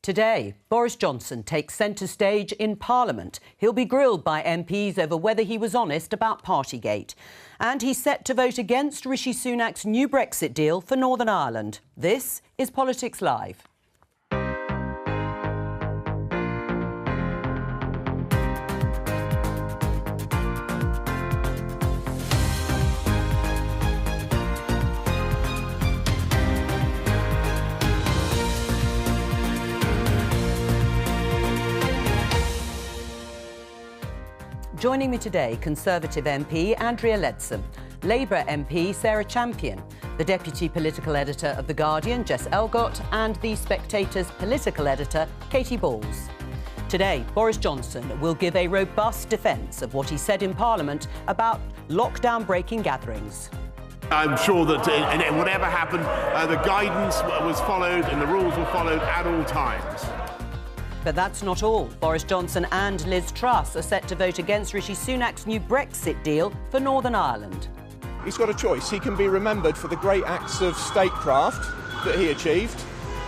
Today, Boris Johnson takes centre stage in Parliament. He'll be grilled by MPs over whether he was honest about Partygate. And he's set to vote against Rishi Sunak's new Brexit deal for Northern Ireland. This is Politics Live. Joining me today, Conservative MP Andrea Leadsom, Labour MP Sarah Champion, the Deputy Political Editor of The Guardian, Jess Elgott, and The Spectator's Political Editor, Katie Balls. Today, Boris Johnson will give a robust defence of what he said in Parliament about lockdown-breaking gatherings. I'm sure that whatever happened, the guidance was followed and the rules were followed at all times. But that's not all. Boris Johnson and Liz Truss are set to vote against Rishi Sunak's new Brexit deal for Northern Ireland. He's got a choice. He can be remembered for the great acts of statecraft that he achieved,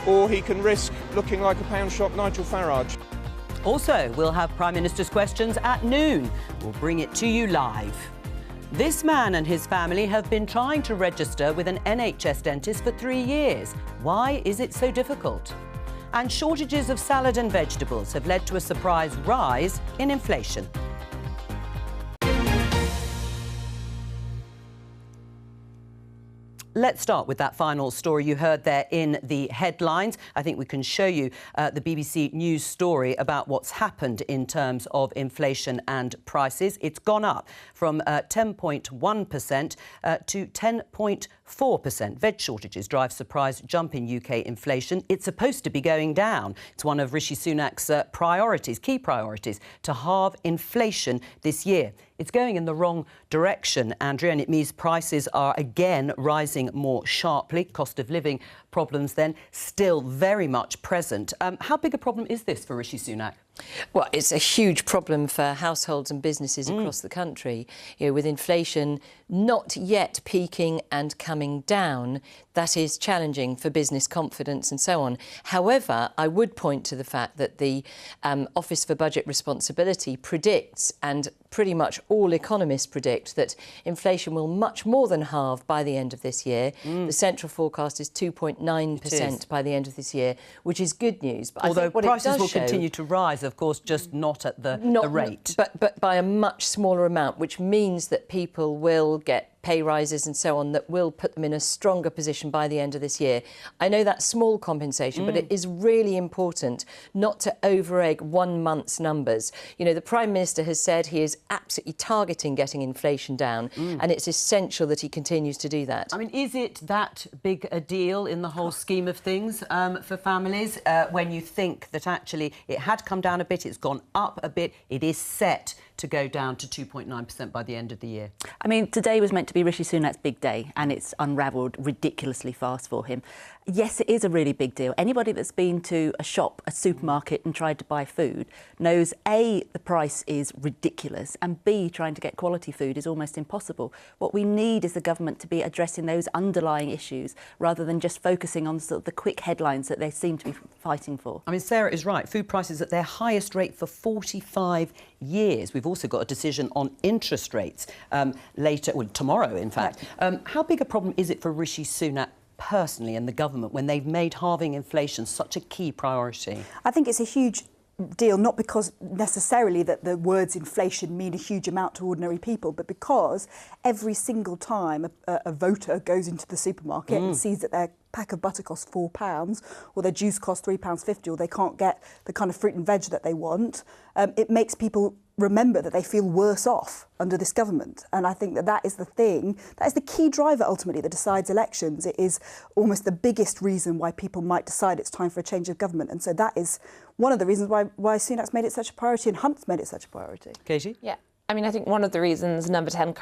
or he can risk looking like a pound-shop Nigel Farage. Also, we'll have Prime Minister's questions at noon. We'll bring it to you live. This man and his family have been trying to register with an NHS dentist for 3 years. Why is it so difficult? And shortages of salad and vegetables have led to a surprise rise in inflation. Let's start with that final story you heard there in the headlines. I think we can show you the BBC News story about what's happened in terms of inflation and prices. It's gone up from 10.1% to 10.4%. Veg shortages drive surprise jump in UK inflation. It's supposed to be going down. It's one of Rishi Sunak's key priorities, to halve inflation this year. It's going in the wrong direction, Andrea, and it means prices are again rising more sharply. Cost of living problems then still very much present. How big a problem is this for Rishi Sunak? Well, it's a huge problem for households and businesses across the country. You know, with inflation not yet peaking and coming down, that is challenging for business confidence and so on. However, I would point to the fact that the Office for Budget Responsibility predicts, and pretty much all economists predict, that inflation will much more than halve by the end of this year. The central forecast is 2.9% by the end of this year, which is good news. But although I think what prices it does will show, continue to rise, of course, just not at the rate. But by a much smaller amount, which means that people will get pay rises and so on that will put them in a stronger position by the end of this year. I know that's small compensation, but it is really important not to over-egg 1 month's numbers. You know, the Prime Minister has said he is absolutely targeting getting inflation down, and it's essential that he continues to do that. I mean, is it that big a deal in the whole scheme of things for families when you think that actually it had come down a bit, it's gone up a bit, it is set to go down to 2.9% by the end of the year? I mean, today was meant to be Rishi Sunak's big day, and it's unravelled ridiculously fast for him. Yes, it is a really big deal. Anybody that's been to a shop, a supermarket and tried to buy food knows, A, the price is ridiculous, and B, trying to get quality food is almost impossible. What we need is the government to be addressing those underlying issues rather than just focusing on sort of the quick headlines that they seem to be fighting for. I mean, Sarah is right. Food prices at their highest rate for 45 years. We've also got a decision on interest rates later, well, tomorrow, in fact. How big a problem is it for Rishi Sunak personally and the government when they've made halving inflation such a key priority? I think it's a huge deal, not because necessarily that the words inflation mean a huge amount to ordinary people, but because every single time a voter goes into the supermarket and sees that their pack of butter costs £4 or their juice costs £3.50 or they can't get the kind of fruit and veg that they want, it makes people remember that they feel worse off under this government. And I think that that is the thing, that is the key driver ultimately that decides elections. It is almost the biggest reason why people might decide it's time for a change of government. And so that is one of the reasons why Sunak's made it such a priority and Hunt's made it such a priority. Katie? Yeah, I mean, I think one of the reasons Number 10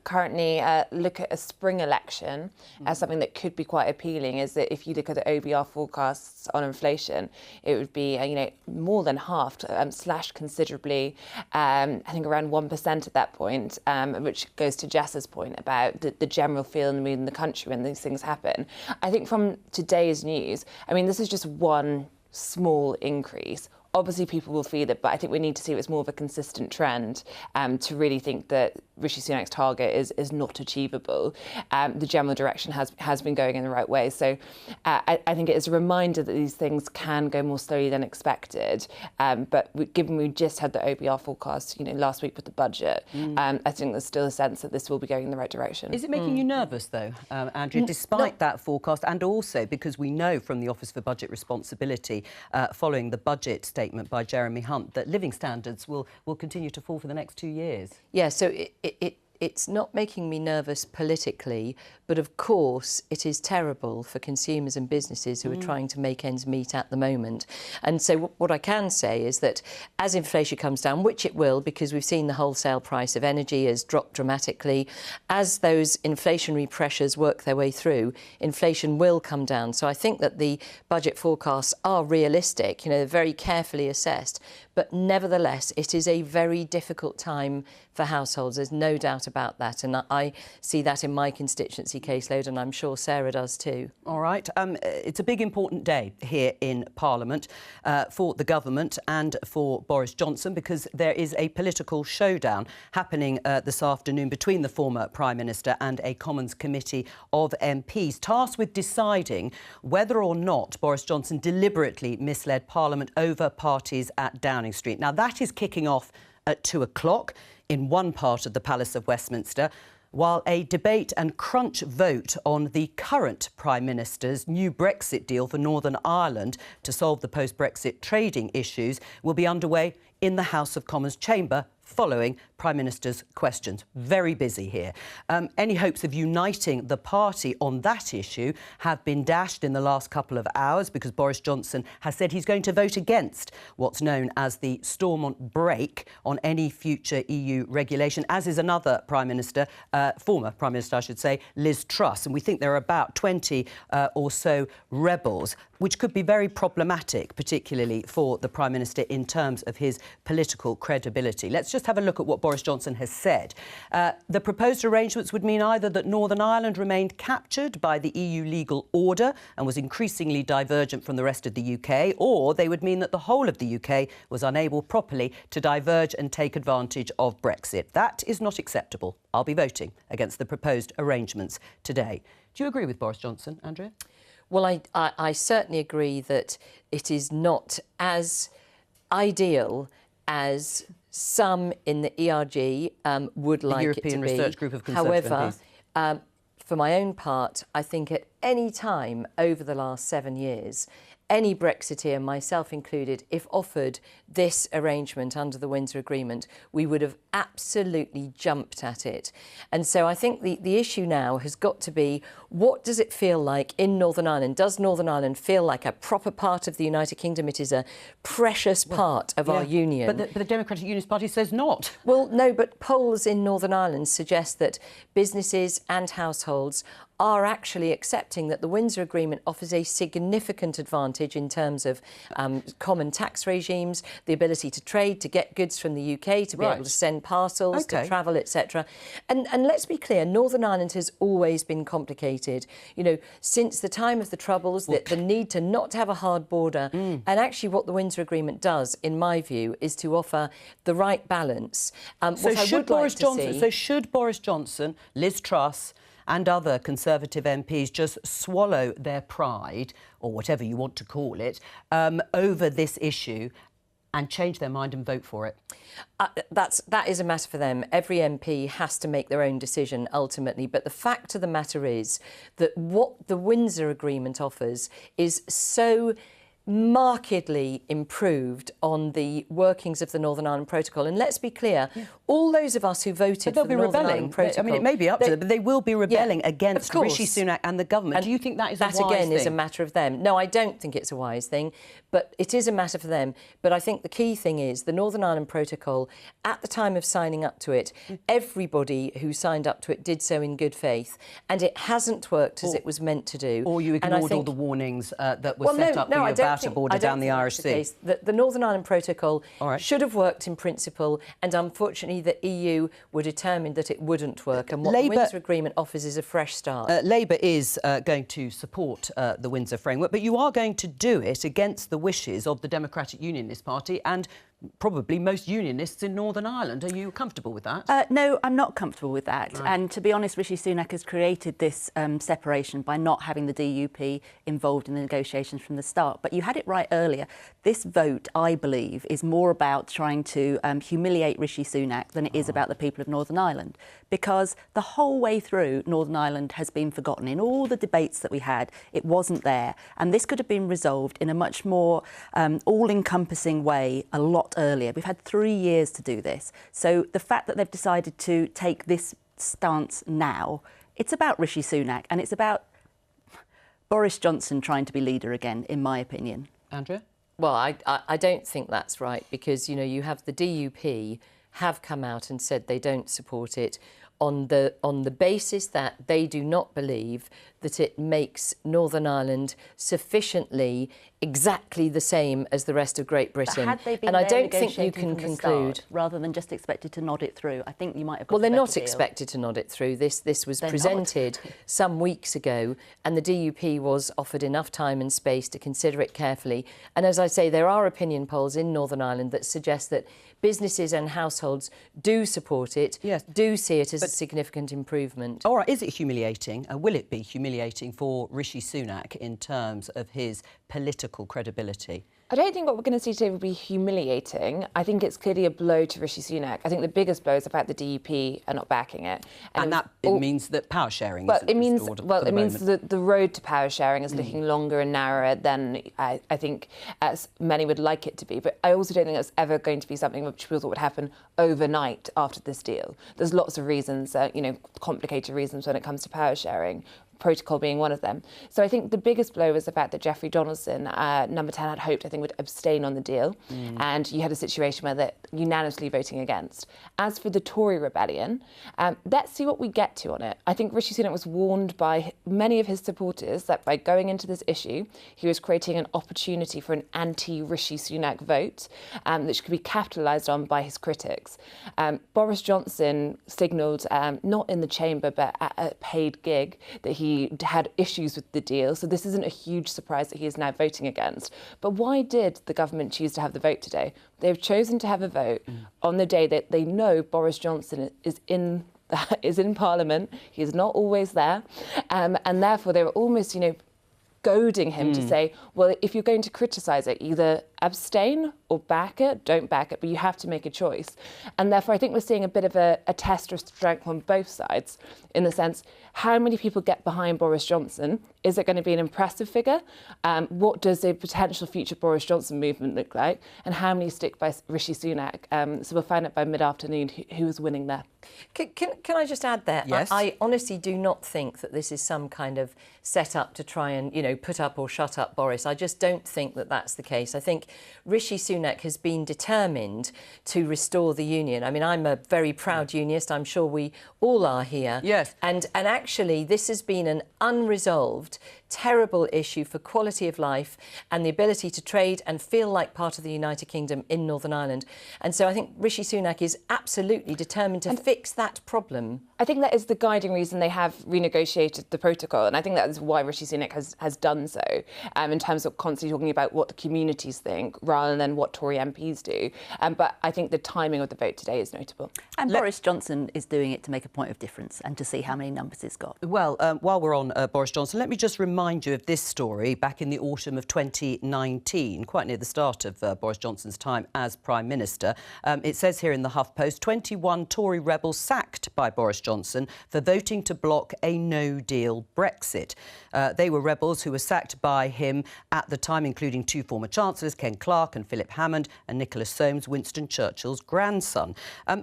currently look at a spring election as something that could be quite appealing is that if you look at the OBR forecasts on inflation, it would be more than halved, slashed considerably. I think around 1% at that point, which goes to Jess's point about the general feel and the mood in the country when these things happen. I think from today's news, I mean, this is just one small increase. Obviously, people will feel it, but I think we need to see it as more of a consistent trend to really think that Rishi Sunak's target is not achievable. The general direction has been going in the right way. So I think it is a reminder that these things can go more slowly than expected. But given we just had the OBR forecast, last week with the budget, I think there's still a sense that this will be going in the right direction. Is it making you nervous, though, Andrea, despite that forecast, and also because we know from the Office for Budget Responsibility, following the budget statement by Jeremy Hunt, that living standards will continue to fall for the next 2 years? Yeah, so it's not making me nervous politically, but of course it is terrible for consumers and businesses who are trying to make ends meet at the moment. And so what I can say is that as inflation comes down, which it will, because we've seen the wholesale price of energy has dropped dramatically, as those inflationary pressures work their way through, inflation will come down. So I think that the budget forecasts are realistic, they're very carefully assessed, but nevertheless it is a very difficult time for households. There's no doubt about that, and I see that in my constituency caseload, and I'm sure Sarah does too. All right. It's a big, important day here in Parliament for the government and for Boris Johnson, because there is a political showdown happening this afternoon between the former Prime Minister and a Commons committee of MPs tasked with deciding whether or not Boris Johnson deliberately misled Parliament over parties at Downing Street. Now, that is kicking off at 2 o'clock in one part of the Palace of Westminster, while a debate and crunch vote on the current Prime Minister's new Brexit deal for Northern Ireland to solve the post-Brexit trading issues will be underway in the House of Commons chamber following Prime Minister's questions. Very busy here. Any hopes of uniting the party on that issue have been dashed in the last couple of hours, because Boris Johnson has said he's going to vote against what's known as the Stormont break on any future EU regulation, as is another Prime Minister, former Prime Minister, I should say, Liz Truss. And we think there are about 20 or so rebels, which could be very problematic, particularly for the Prime Minister in terms of his political credibility. Let's just have a look at what Boris Johnson has said. The proposed arrangements would mean either that Northern Ireland remained captured by the EU legal order and was increasingly divergent from the rest of the UK, or they would mean that the whole of the UK was unable properly to diverge and take advantage of Brexit. That is not acceptable. I'll be voting against the proposed arrangements today. Do you agree with Boris Johnson, Andrea? Well, I certainly agree that it is not as ideal as some in the ERG would like it to be. The European Research Group of Conservative MPs. However, for my own part, I think at any time over the last 7 years, any Brexiteer, myself included, if offered this arrangement under the Windsor Agreement, we would have absolutely jumped at it. And so I think the issue now has got to be, what does it feel like in Northern Ireland? Does Northern Ireland feel like a proper part of the United Kingdom? It is a precious part of our union. But the Democratic Unionist Party says not. Well, no, but polls in Northern Ireland suggest that businesses and households are actually accepting that the Windsor Agreement offers a significant advantage in terms of common tax regimes, the ability to trade, to get goods from the UK, to be able to send parcels, to travel, etc. And let's be clear, Northern Ireland has always been complicated. Since the time of the Troubles, the need to not have a hard border. And actually what the Windsor Agreement does, in my view, is to offer the right balance. So should Boris Johnson, Liz Truss and other Conservative MPs just swallow their pride, or whatever you want to call it, over this issue and change their mind and vote for it? That is a matter for them. Every MP has to make their own decision ultimately. But the fact of the matter is that what the Windsor Agreement offers is so markedly improved on the workings of the Northern Ireland Protocol. And let's be clear, all those of us who voted for the Northern Ireland Protocol... I mean, it may be up to them, but they will be rebelling against Rishi Sunak and the government. And do you think that is a wise thing? That, again, is a matter of them. No, I don't think it's a wise thing, but it is a matter for them. But I think the key thing is the Northern Ireland Protocol, at the time of signing up to it, everybody who signed up to it did so in good faith, and it hasn't worked as it was meant to do. Or you ignored all the warnings that were set up for you about without a border down the Irish Sea. The Northern Ireland Protocol right. should have worked in principle, and unfortunately the EU were determined that it wouldn't work. And what the Windsor Agreement offers is a fresh start. Labour is going to support the Windsor Framework, but you are going to do it against the wishes of the Democratic Unionist Party and probably most unionists in Northern Ireland. Are you comfortable with that? No, I'm not comfortable with that. Right. And to be honest, Rishi Sunak has created this separation by not having the DUP involved in the negotiations from the start. But you had it right earlier. This vote, I believe, is more about trying to humiliate Rishi Sunak than it is about the people of Northern Ireland. Because the whole way through, Northern Ireland has been forgotten. In all the debates that we had, it wasn't there. And this could have been resolved in a much more all-encompassing way a lot earlier. We've had 3 years to do this. So the fact that they've decided to take this stance now, it's about Rishi Sunak and it's about Boris Johnson trying to be leader again, in my opinion. Andrea? Well, I don't think that's right, because, you know, you have the DUP have come out and said they don't support it on the basis that they do not believe that it makes Northern Ireland sufficiently exactly the same as the rest of Great Britain. But had they been and I don't think you negotiating can from the conclude start, rather than just expected to nod it through, I think you might have got Well, they're a not better deal. expected to nod it through. This was They're presented some weeks ago, and the DUP was offered enough time and space to consider it carefully. And as I say, there are opinion polls in Northern Ireland that suggest that businesses and households do support it, yes, do see it as a significant improvement. All right, is it humiliating? Will it be humiliating for Rishi Sunak in terms of his political credibility? I don't think what we're going to see today will be humiliating. I think it's clearly a blow to Rishi Sunak. I think the biggest blow is the fact the DUP are not backing it. And that means that power sharing it means moment. the road to power sharing is looking longer and narrower than I think as many would like it to be. But I also don't think that's ever going to be something which people thought would happen overnight after this deal. There's lots of reasons, complicated reasons when it comes to power sharing, protocol being one of them. So I think the biggest blow was the fact that Jeffrey Donaldson, number 10, had hoped, I think, would abstain on the deal. And you had a situation where they're unanimously voting against. As for the Tory rebellion, let's see what we get to on it. I think Rishi Sunak was warned by many of his supporters that by going into this issue, he was creating an opportunity for an anti-Rishi Sunak vote, which could be capitalised on by his critics. Boris Johnson signalled, not in the chamber, but at a paid gig, that he had issues with the deal. So this isn't a huge surprise that he is now voting against. But why did the government choose to have the vote today? They've chosen to have a vote on the day that they know Boris Johnson is in Parliament. He is not always there. And therefore, they were almost, goading him to say, well, if you're going to criticise it, either abstain or back it, don't back it, but you have to make a choice. And therefore, I think we're seeing a bit of a test of strength on both sides, in the sense, how many people get behind Boris Johnson? Is it going to be an impressive figure? What does a potential future Boris Johnson movement look like? And how many stick by Rishi Sunak? So we'll find out by mid-afternoon who is winning there. Can I just add there? Yes. I honestly do not think that this is some kind of set-up to try and, put up or shut up Boris. I just don't think that that's the case. I think Rishi Sunak has been determined to restore the union. I mean, I'm a very proud unionist. I'm sure we all are here. Yes. And actually, this has been an unresolved, terrible issue for quality of life and the ability to trade and feel like part of the United Kingdom in Northern Ireland. And so I think Rishi Sunak is absolutely determined to fix that problem. I think that is the guiding reason they have renegotiated the protocol. And I think that is why Rishi Sunak has done so, in terms of constantly talking about what the communities think rather than what Tory MPs do. But I think the timing of the vote today is notable. And Boris Johnson is doing it to make a point of difference and to see how many numbers it's got. Well, while we're on Boris Johnson, let me just remind you of this story back in the autumn of 2019, quite near the start of Boris Johnson's time as Prime Minister. It says here in the HuffPost, 21 Tory rebels sacked by Boris Johnson for voting to block a no-deal Brexit. They were rebels who were sacked by him at the time, including two former Chancellors, Ken Clarke and Philip Hammond, and Nicholas Soames, Winston Churchill's grandson.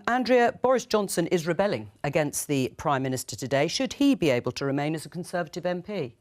Andrea, Boris Johnson is rebelling against the Prime Minister today. Should he be able to remain as a Conservative MP?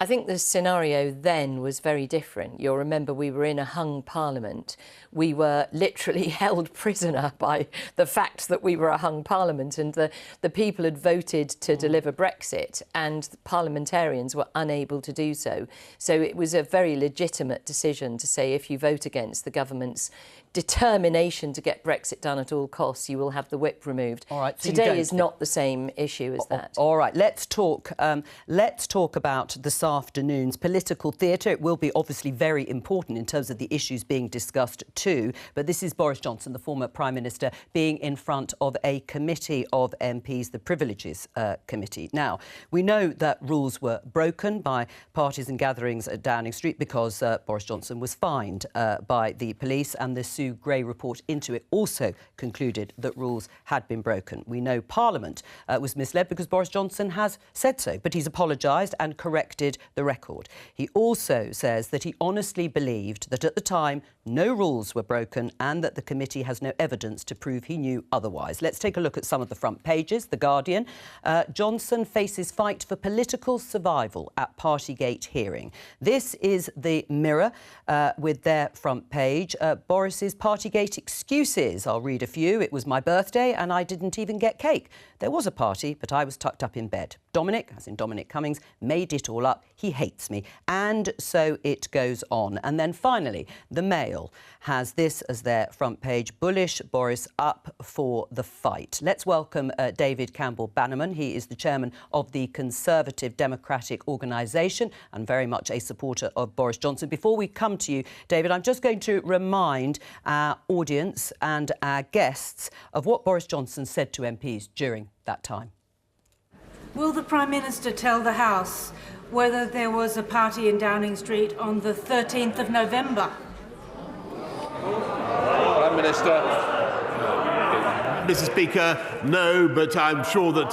I think the scenario then was very different. You'll remember we were in a hung parliament. We were literally held prisoner by the fact that we were a hung parliament, and the people had voted to deliver Brexit, and the parliamentarians were unable to do so. So it was a very legitimate decision to say, if you vote against the government's determination to get Brexit done at all costs, you will have the whip removed. All right, so today is not the same issue as that. All right, let's talk about this afternoon's political theatre. It will be obviously very important in terms of the issues being discussed too. But this is Boris Johnson, the former Prime Minister, being in front of a committee of MPs, the Privileges Committee. Now, we know that rules were broken by parties and gatherings at Downing Street because Boris Johnson was fined by the police, and the Sue Gray report into it also concluded that rules had been broken. We know Parliament was misled because Boris Johnson has said so, but he's apologised and corrected the record. He also says that he honestly believed that at the time no rules were broken and that the committee has no evidence to prove he knew otherwise. Let's take a look at some of the front pages. The Guardian. Johnson faces fight for political survival at Partygate hearing. This is the Mirror with their front page. Boris's Partygate excuses. I'll read a few. It was my birthday and I didn't even get cake. There was a party, but I was tucked up in bed. Dominic, as in Dominic Cummings, made it all up. He hates me. And so it goes on. And then finally, the Mail has this as their front page. Bullish, Boris up for the fight. Let's welcome David Campbell-Bannerman. He is the chairman of the Conservative Democratic Organisation and very much a supporter of Boris Johnson. Before we come to you, David, I'm just going to remind our audience and our guests of what Boris Johnson said to MPs during that time. Will the Prime Minister tell the House whether there was a party in Downing Street on the 13th of November? Prime Minister. Mr. Speaker, no, but I'm sure that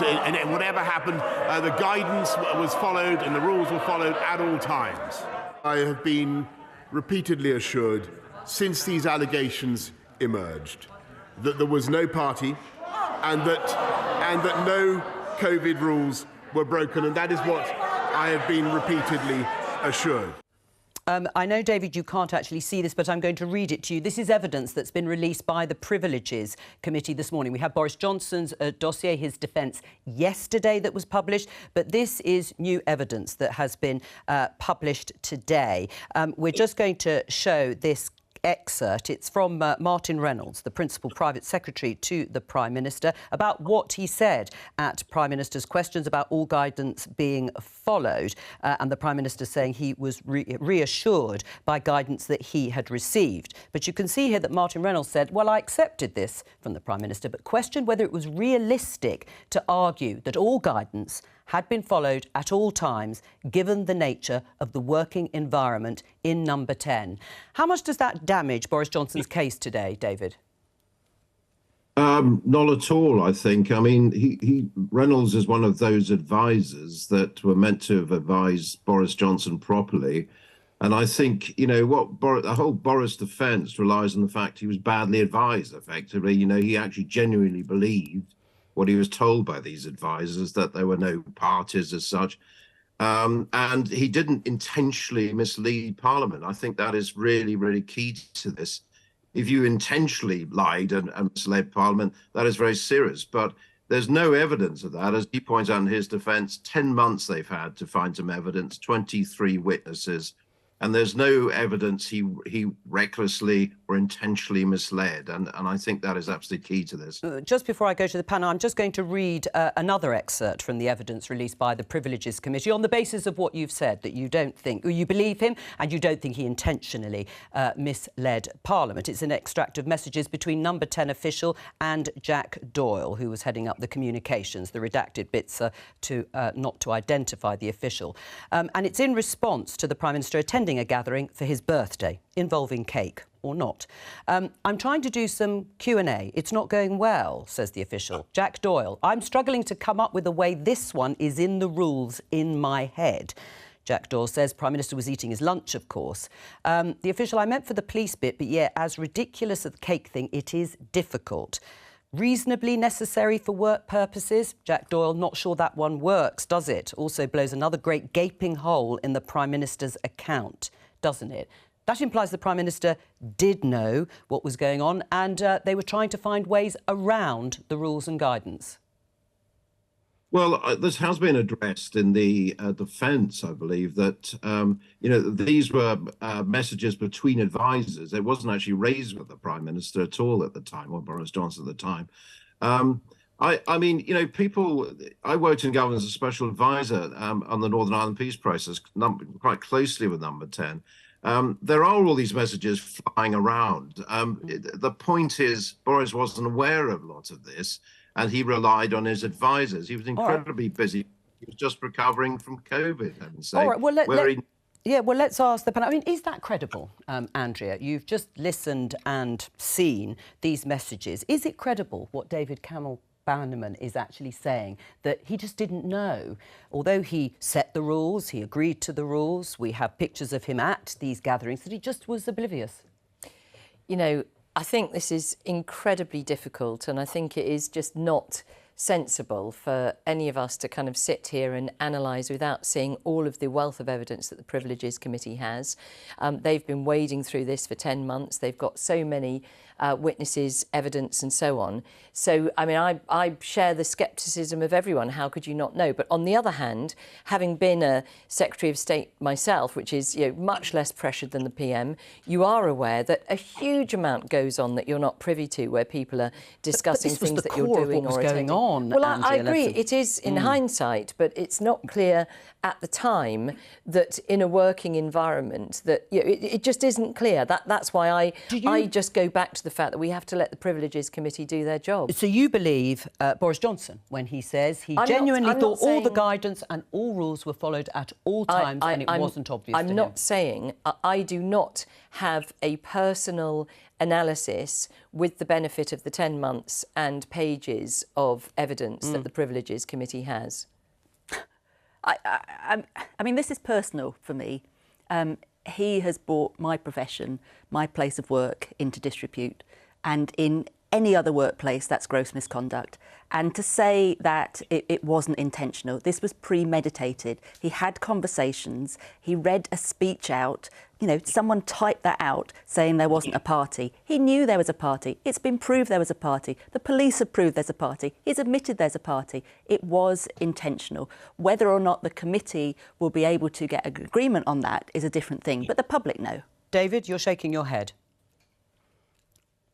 whatever happened, the guidance was followed and the rules were followed at all times. I have been repeatedly assured since these allegations emerged that there was no party and that no COVID rules were broken, and that is what I have been repeatedly assured. I know, David, you can't actually see this, but I'm going to read it to you. This is evidence that's been released by the Privileges Committee this morning. We have Boris Johnson's dossier, his defence, yesterday that was published, but this is new evidence that has been published today. We're just going to show this excerpt. It's from Martin Reynolds, the Principal Private Secretary to the Prime Minister, about what he said at Prime Minister's questions about all guidance being followed, and the Prime Minister saying he was reassured by guidance that he had received. But you can see here that Martin Reynolds said, well, I accepted this from the Prime Minister, but questioned whether it was realistic to argue that all guidance had been followed at all times, given the nature of the working environment in Number 10. How much does that damage Boris Johnson's case today, David? Not at all, I think. I mean, Reynolds is one of those advisors that were meant to have advised Boris Johnson properly. And I think, you know, the whole Boris defence relies on the fact he was badly advised, effectively. You know, he actually genuinely believed what he was told by these advisors, that there were no parties as such. And he didn't intentionally mislead Parliament. I think that is really, really key to this. If you intentionally lied and misled Parliament, that is very serious. But there's no evidence of that. As he points out in his defence, 10 months they've had to find some evidence, 23 witnesses. And there's no evidence he recklessly or intentionally misled. And I think that is absolutely key to this. Just before I go to the panel, I'm just going to read another excerpt from the evidence released by the Privileges Committee on the basis of what you've said, that you don't think, or you believe him and you don't think he intentionally misled Parliament. It's an extract of messages between Number 10 official and Jack Doyle, who was heading up the communications. The redacted bits are not to identify the official. And it's in response to the Prime Minister attending a gathering for his birthday involving cake or not. I'm trying to do some Q&A. It's not going well, says the official. Jack Doyle, I'm struggling to come up with a way this one is in the rules in my head. Jack Doyle says Prime Minister was eating his lunch, of course. The official, I meant for the police bit, but yeah, as ridiculous as the cake thing, it is difficult. reasonably necessary for work purposes. Jack Doyle, not sure that one works, does it? Also blows another great gaping hole in the Prime Minister's account, doesn't it? That implies the Prime Minister did know what was going on and they were trying to find ways around the rules and guidance. Well, this has been addressed in the defence, I believe, that, these were messages between advisers. It wasn't actually raised with the Prime Minister at all at the time, or Boris Johnson at the time. I mean, people, I worked in government as a special advisor on the Northern Ireland peace process, quite closely with Number 10. There are all these messages flying around. The point is, Boris wasn't aware of a lot of this, and he relied on his advisors. He was incredibly busy. He was just recovering from COVID, I would say. All right, well, let's ask the panel. I mean, is that credible, Andrea? You've just listened and seen these messages. Is it credible what David Campbell-Bannerman is actually saying, that he just didn't know? Although he set the rules, he agreed to the rules, we have pictures of him at these gatherings, that he just was oblivious? You know, I think this is incredibly difficult, and I think it is just not sensible for any of us to kind of sit here and analyse without seeing all of the wealth of evidence that the Privileges Committee has. They've been wading through this for 10 months. They've got so many witnesses, evidence and so on. So, I mean, I share the scepticism of everyone. How could you not know? But on the other hand, having been a Secretary of State myself, which is much less pressured than the PM, you are aware that a huge amount goes on that you're not privy to, where people are discussing things that you're doing or attending. Well, I agree. It is in hindsight, but it's not clear at the time that in a working environment that it just isn't clear. That's why I just go back to the fact that we have to let the Privileges Committee do their job. So you believe Boris Johnson when he says he genuinely thought all the guidance and all rules were followed at all times and it wasn't obvious to him? I'm not saying I do not have a personal analysis with the benefit of the 10 months and pages of evidence that the Privileges Committee has. I mean, this is personal for me. He has brought my profession, my place of work into disrepute, and in any other workplace, that's gross misconduct. And to say that it wasn't intentional, this was premeditated. He had conversations, he read a speech out, someone typed that out saying there wasn't a party. He knew there was a party. It's been proved there was a party. The police have proved there's a party. He's admitted there's a party. It was intentional. Whether or not the committee will be able to get an agreement on that is a different thing, but the public know. David, you're shaking your head.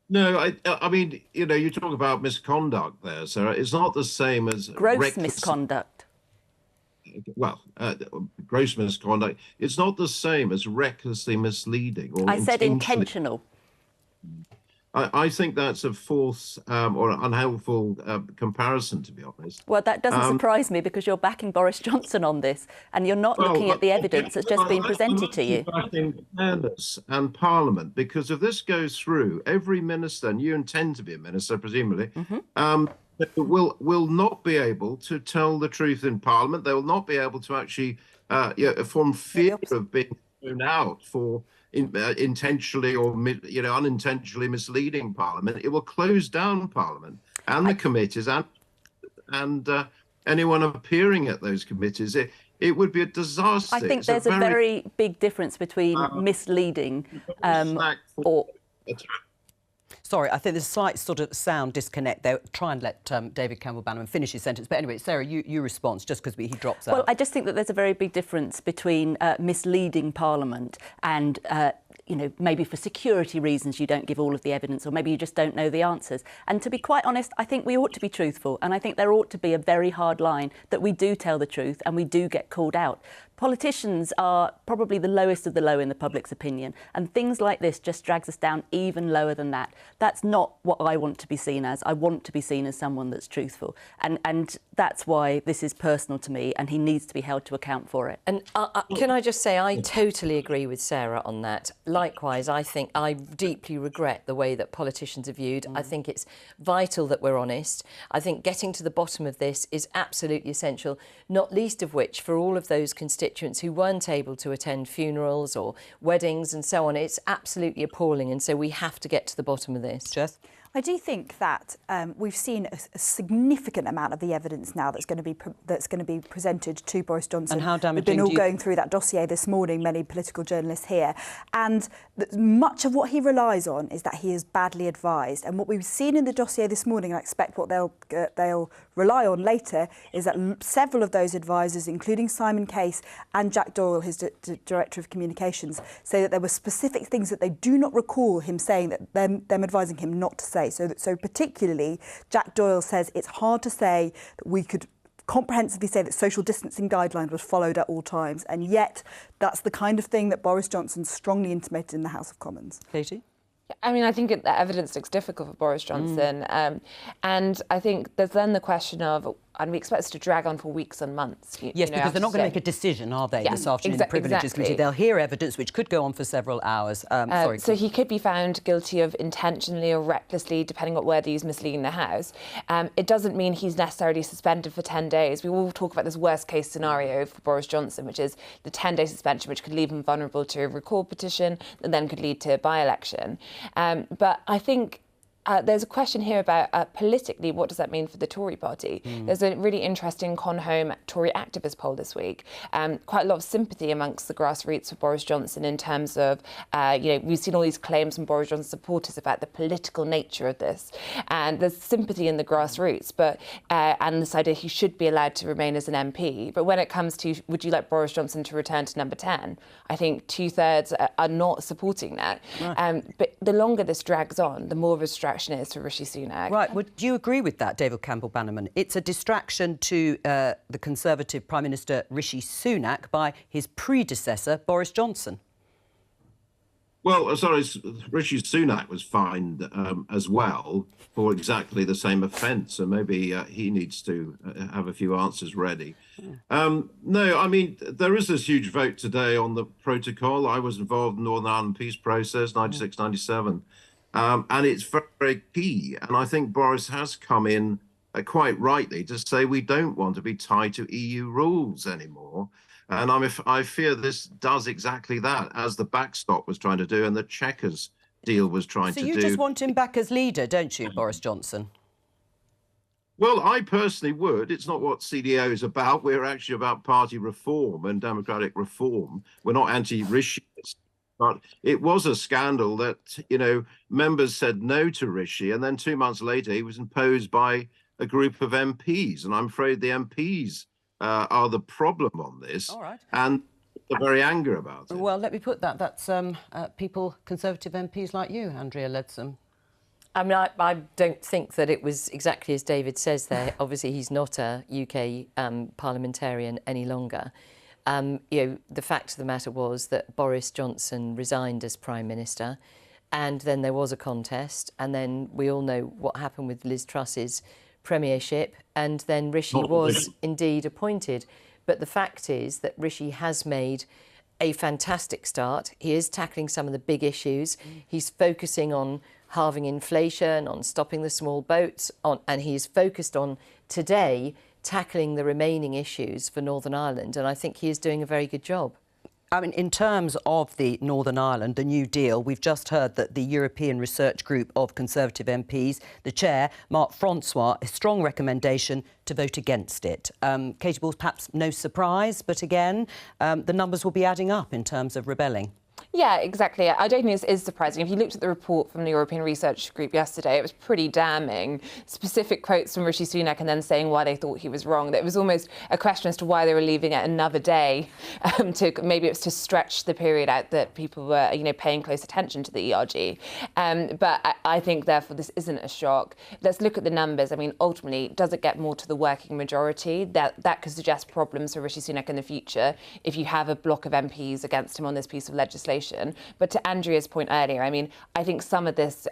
No, I mean, you talk about misconduct there, Sarah. It's not the same as gross misconduct. Well, gross misconduct. It's not the same as recklessly misleading. Or I said intentional. I think that's a false or unhelpful comparison, to be honest. Well, that doesn't surprise me because you're backing Boris Johnson on this and you're not looking at the evidence that's just been presented to you. Backing fairness and Parliament, because if this goes through, every minister, and you intend to be a minister, presumably, will not be able to tell the truth in Parliament. They will not be able to actually form fear of being thrown out for intentionally or unintentionally misleading Parliament. It will close down Parliament and the committees and anyone appearing at those committees. It would be a disaster. I think there's a very big difference between misleading or... Sorry, I think there's a slight sort of sound disconnect there. Try and let David Campbell-Bannerman finish his sentence. But anyway, Sarah, you respond, just because he drops out. Well, I just think that there's a very big difference between misleading Parliament and, maybe for security reasons you don't give all of the evidence, or maybe you just don't know the answers. And to be quite honest, I think we ought to be truthful. And I think there ought to be a very hard line that we do tell the truth and we do get called out. Politicians are probably the lowest of the low in the public's opinion, and things like this just drags us down even lower than that. That's not what I want to be seen as. I want to be seen as someone that's truthful, and that's why this is personal to me, and he needs to be held to account for it. And can I just say, I totally agree with Sarah on that. Likewise, I think I deeply regret the way that politicians are viewed. I think it's vital that we're honest. I think getting to the bottom of this is absolutely essential, not least of which for all of those constituents who weren't able to attend funerals or weddings and so on. It's absolutely appalling, and so we have to get to the bottom of this. Jess? I do think that we've seen a significant amount of the evidence now that's going to be presented to Boris Johnson. And how damaging? We've been all going through that dossier this morning, many political journalists here, and much of what he relies on is that he is badly advised. And what we've seen in the dossier this morning, and I expect what they'll rely on later, is that several of those advisors, including Simon Case and Jack Doyle, his Director of Communications, say that there were specific things that they do not recall him saying, that them advising him not to say. So particularly, Jack Doyle says it's hard to say that we could comprehensively say that social distancing guidelines was followed at all times, and yet that's the kind of thing that Boris Johnson strongly intimated in the House of Commons. Katie? I mean, I think the evidence looks difficult for Boris Johnson. And I think there's then the question of, and we expect this to drag on for weeks and months. Yes, because they're not going to make a decision, are they, this afternoon, the Privileges Committee? They'll hear evidence which could go on for several hours. So he could be found guilty of intentionally or recklessly, depending on whether he's misleading the House. It doesn't mean he's necessarily suspended for 10 days. We all talk about this worst-case scenario for Boris Johnson, which is the 10-day suspension, which could leave him vulnerable to a recall petition and then could lead to a by-election. But I think there's a question here about politically, what does that mean for the Tory party? There's a really interesting Conhome Tory activist poll this week. Quite a lot of sympathy amongst the grassroots for Boris Johnson in terms of, we've seen all these claims from Boris Johnson supporters about the political nature of this. And there's sympathy in the grassroots, but and this idea he should be allowed to remain as an MP. But when it comes to, would you like Boris Johnson to return to number 10? I think 2/3 are not supporting that. Right. But the longer this drags on, the more of a distraction is for Rishi Sunak. Right. Would you agree with that, David Campbell-Bannerman? It's a distraction to the Conservative Prime Minister Rishi Sunak by his predecessor, Boris Johnson. Well, sorry, Rishi Sunak was fined as well for exactly the same offence, so maybe he needs to have a few answers ready. No, I mean, there is this huge vote today on the protocol. I was involved in the Northern Ireland peace process, 96, 97. And it's very, very key. And I think Boris has come in quite rightly to say we don't want to be tied to EU rules anymore. And I fear this does exactly that, as the backstop was trying to do and the Chequers deal was trying to do. So you just want him back as leader, don't you, Boris Johnson? Well, I personally would. It's not what CDO is about. We're actually about party reform and democratic reform. We're not anti-Rishi. But it was a scandal that, members said no to Rishi, and then 2 months later he was imposed by a group of MPs. And I'm afraid the MPs are the problem on this. All right. And they're very angry about it. Well, let me put that. That's people, Conservative MPs like you, Andrea Leadsom. I mean, I don't think that it was exactly as David says there. Obviously, he's not a UK parliamentarian any longer. The fact of the matter was that Boris Johnson resigned as Prime Minister, and then there was a contest, and then we all know what happened with Liz Truss's premiership, and then Rishi was indeed appointed. But the fact is that Rishi has made a fantastic start. He is tackling some of the big issues. He's focusing on halving inflation, on stopping the small boats, and he's focused on today tackling the remaining issues for Northern Ireland, and I think he is doing a very good job. I mean, in terms of the Northern Ireland, the New Deal, we've just heard that the European Research Group of Conservative MPs, the chair, Mark Francois, a strong recommendation to vote against it. Katie Balls, perhaps no surprise, but again, the numbers will be adding up in terms of rebelling. Yeah, exactly. I don't think this is surprising. If you looked at the report from the European Research Group yesterday, it was pretty damning. Specific quotes from Rishi Sunak and then saying why they thought he was wrong. It was almost a question as to why they were leaving it another day. Maybe it was to stretch the period out that people were, paying close attention to the ERG. But I think, therefore, this isn't a shock. Let's look at the numbers. I mean, ultimately, does it get more to the working majority? That could suggest problems for Rishi Sunak in the future if you have a block of MPs against him on this piece of legislation. But to Andrea's point earlier, I mean, I think some of this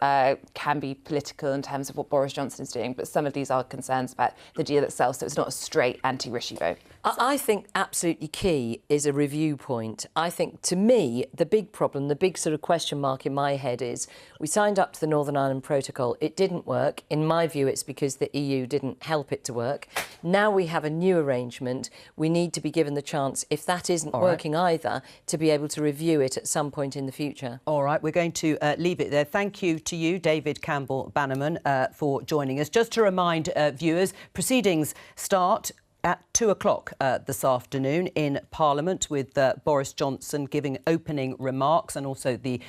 can be political in terms of what Boris Johnson is doing, but some of these are concerns about the deal itself, so it's not a straight anti-Rishi vote. I think absolutely key is a review point. I think, to me, the big problem, the big sort of question mark in my head is we signed up to the Northern Ireland Protocol. It didn't work. In my view, it's because the EU didn't help it to work. Now we have a new arrangement. We need to be given the chance, if that isn't working either, to be able to review it at some some point in the future. All right, we're going to leave it there. Thank you to you, David Campbell-Bannerman, for joining us. Just to remind viewers, proceedings start at 2 o'clock this afternoon in Parliament, with Boris Johnson giving opening remarks, and also the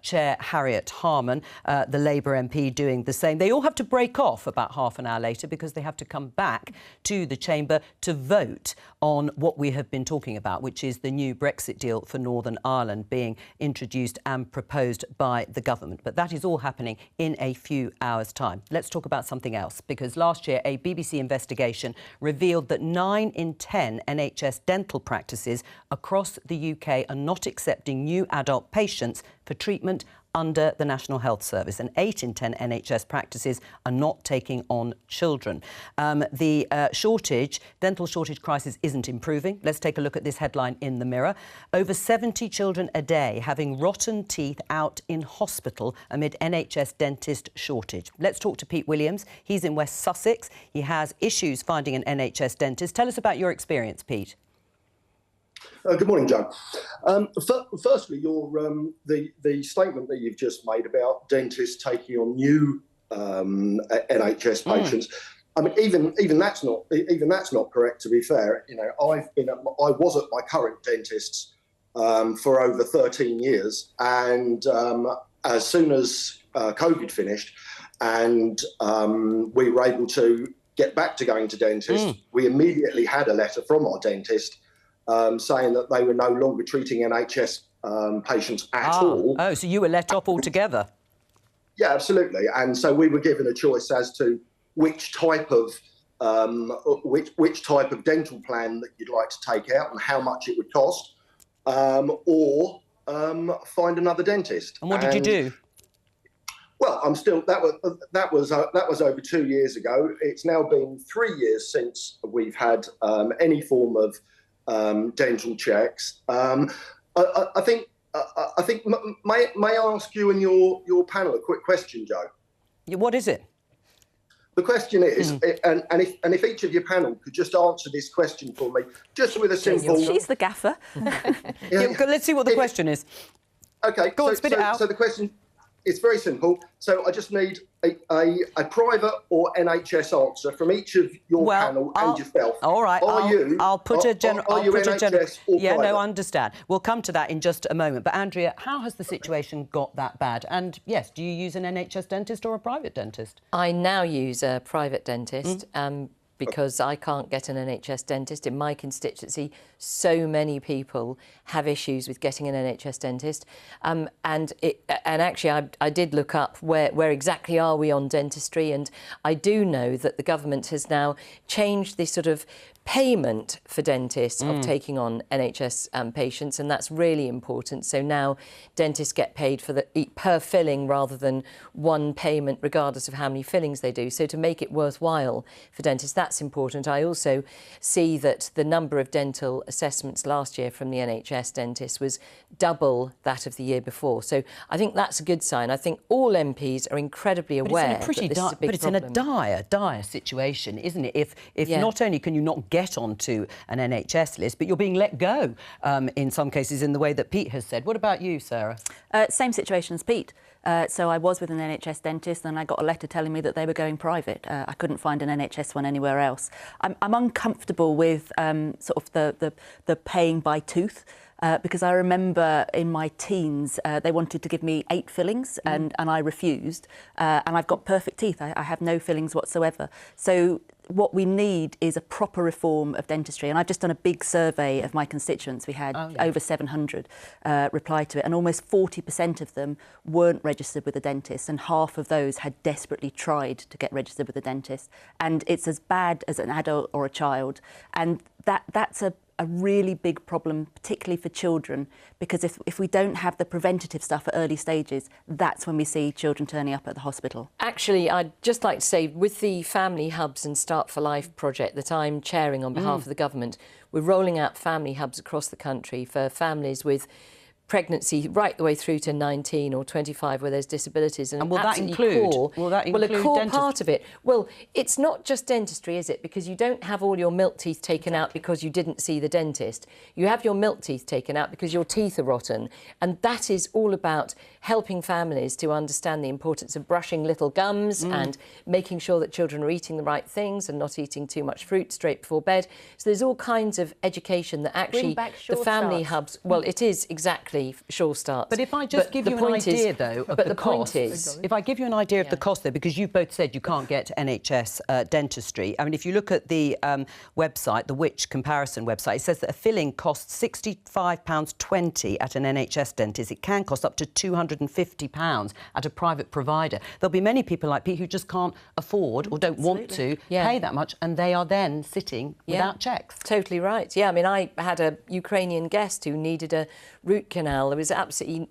Chair Harriet Harman, the Labour MP, doing the same. They all have to break off about half an hour later because they have to come back to the chamber to vote on what we have been talking about, which is the new Brexit deal for Northern Ireland being introduced and proposed by the government. But that is all happening in a few hours' time. Let's talk about something else, because last year a BBC investigation revealed that 9 in 10 NHS dental practices across the UK are not accepting new adult patients for treatment under the National Health Service, and 8 in 10 NHS practices are not taking on children. The dental shortage crisis isn't improving. Let's take a look at this headline in the Mirror. Over 70 children a day having rotten teeth out in hospital amid NHS dentist shortage. Let's talk to Pete Williams. He's in West Sussex. He has issues finding an NHS dentist. Tell us about your experience, Pete. Good morning, Jo. Firstly, the statement that you've just made about dentists taking on new NHS patients. I mean, even that's not correct. To be fair, you know, I was at my current dentist's for over 13 years, and as soon as COVID finished, and we were able to get back to going to dentists, we immediately had a letter from our dentist saying that they were no longer treating NHS patients at all. Oh, so you were let off altogether? Yeah, absolutely. And so we were given a choice as to which type of dental plan that you'd like to take out and how much it would cost, or find another dentist. And what did you do? Well, I'm still. That was over 2 years ago. It's now been 3 years since we've had any form of dental checks. I think. May I ask you and your panel a quick question, Jo? Yeah, what is it? The question is, and if each of your panel could just answer this question for me, just with a simple. She's the gaffer. Let's see what the question is. Okay, go on, spit it out. So the question. It's very simple. So I just need a private or NHS answer from each of your panel and yourself. All right. I'll put a general. Yeah, private? no, I understand. We'll come to that in just a moment. But Andrea, how has the situation got that bad? And yes, do you use an NHS dentist or a private dentist? I now use a private dentist. Because I can't get an NHS dentist. In my constituency, so many people have issues with getting an NHS dentist. And actually, I did look up where exactly are we on dentistry, and I do know that the government has now changed this sort of payment for dentists of taking on NHS patients, and that's really important. So now dentists get paid for per filling rather than one payment regardless of how many fillings they do. So to make it worthwhile for dentists, that's important. I also see that the number of dental assessments last year from the NHS dentists was double that of the year before. So I think that's a good sign. I think all MPs are incredibly aware that this is a big problem. But it's in a dire situation, isn't it? If not only can you not get onto an NHS list, but you're being let go in some cases in the way that Pete has said. What about you, Sarah? Same situation as Pete. So I was with an NHS dentist and I got a letter telling me that they were going private. I couldn't find an NHS one anywhere else. I'm uncomfortable with sort of the paying by tooth. Because I remember in my teens, they wanted to give me 8 fillings and I refused. And I've got perfect teeth. I have no fillings whatsoever. So what we need is a proper reform of dentistry. And I've just done a big survey of my constituents. We had over 700 reply to it. And almost 40% of them weren't registered with a dentist. And half of those had desperately tried to get registered with a dentist. And it's as bad as an adult or a child. And that's a really big problem, particularly for children, because if we don't have the preventative stuff at early stages, that's when we see children turning up at the hospital. Actually, I'd just like to say, with the Family Hubs and Start for Life project that I'm chairing on behalf of the government, we're rolling out family hubs across the country for families with pregnancy right the way through to 19 or 25 where there's disabilities. And will that include? Will that include a core dentistry? part of it? Well, it's not just dentistry, is it? Because you don't have all your milk teeth taken out because you didn't see the dentist. You have your milk teeth taken out because your teeth are rotten. And that is all about helping families to understand the importance of brushing little gums and making sure that children are eating the right things and not eating too much fruit straight before bed. So there's all kinds of education that actually the family hubs, well, it is exactly Sure Starts. But if I just give you an idea, though, of the cost, if I give you an idea of the cost, though, because you've both said you can't get NHS dentistry. I mean, if you look at the website, the Which comparison website, it says that a filling costs £65.20 at an NHS dentist. It can cost up to £250 at a private provider. There'll be many people like Pete who just can't afford or don't want to pay that much, and they are then sitting without checks. Totally right. Yeah, I mean, I had a Ukrainian guest who needed a root canal. There was absolutely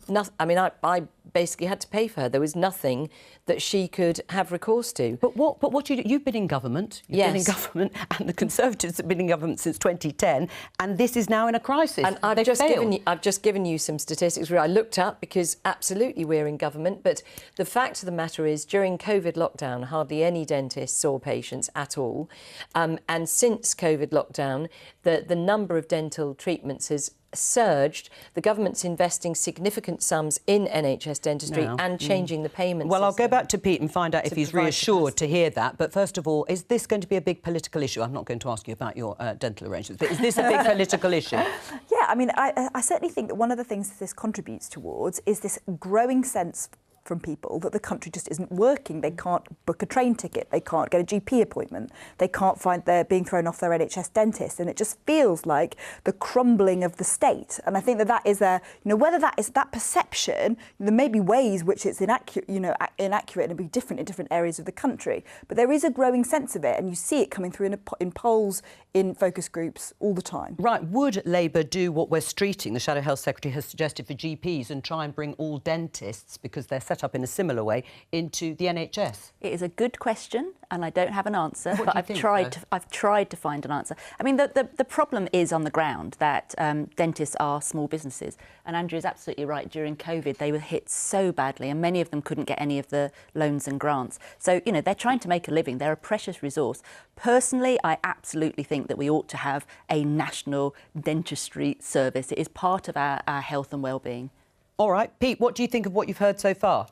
nothing. I mean, I basically had to pay for her. There was nothing that she could have recourse to. But what you've been in government. You've been in government, and the Conservatives have been in government since 2010, and this is now in a crisis. And I've just given you some statistics where I looked up, because absolutely we're in government, but the fact of the matter is during COVID lockdown hardly any dentists saw patients at all, and since COVID lockdown the number of dental treatments has surged. The government's investing significant sums in NHS dentistry and changing the payment Well, system. I'll go back to Pete and find out if he's reassured to hear that. But first of all, is this going to be a big political issue? I'm not going to ask you about your dental arrangements, but is this a big political issue? Yeah, I mean, I certainly think that one of the things this contributes towards is this growing sense from people that the country just isn't working. They can't book a train ticket, they can't get a GP appointment, they can't find they're being thrown off their NHS dentist, and it just feels like the crumbling of the state. And I think that is whether that is that perception, there may be ways which it's inaccurate and be different in different areas of the country, but there is a growing sense of it, and you see it coming through in polls, in focus groups all the time. Right, would Labour do what Wes Streeting, the Shadow Health Secretary, has suggested for GPs, and try and bring all dentists, because they're set up in a similar way, into the NHS? It is a good question, and I don't have an answer, but I've tried to find an answer. I mean, the problem is on the ground that dentists are small businesses, and Andrew is absolutely right. During COVID, they were hit so badly, and many of them couldn't get any of the loans and grants. So, they're trying to make a living. They're a precious resource. Personally, I absolutely think that we ought to have a national dentistry service. It is part of our health and well-being. All right, Pete, what do you think of what you've heard so far?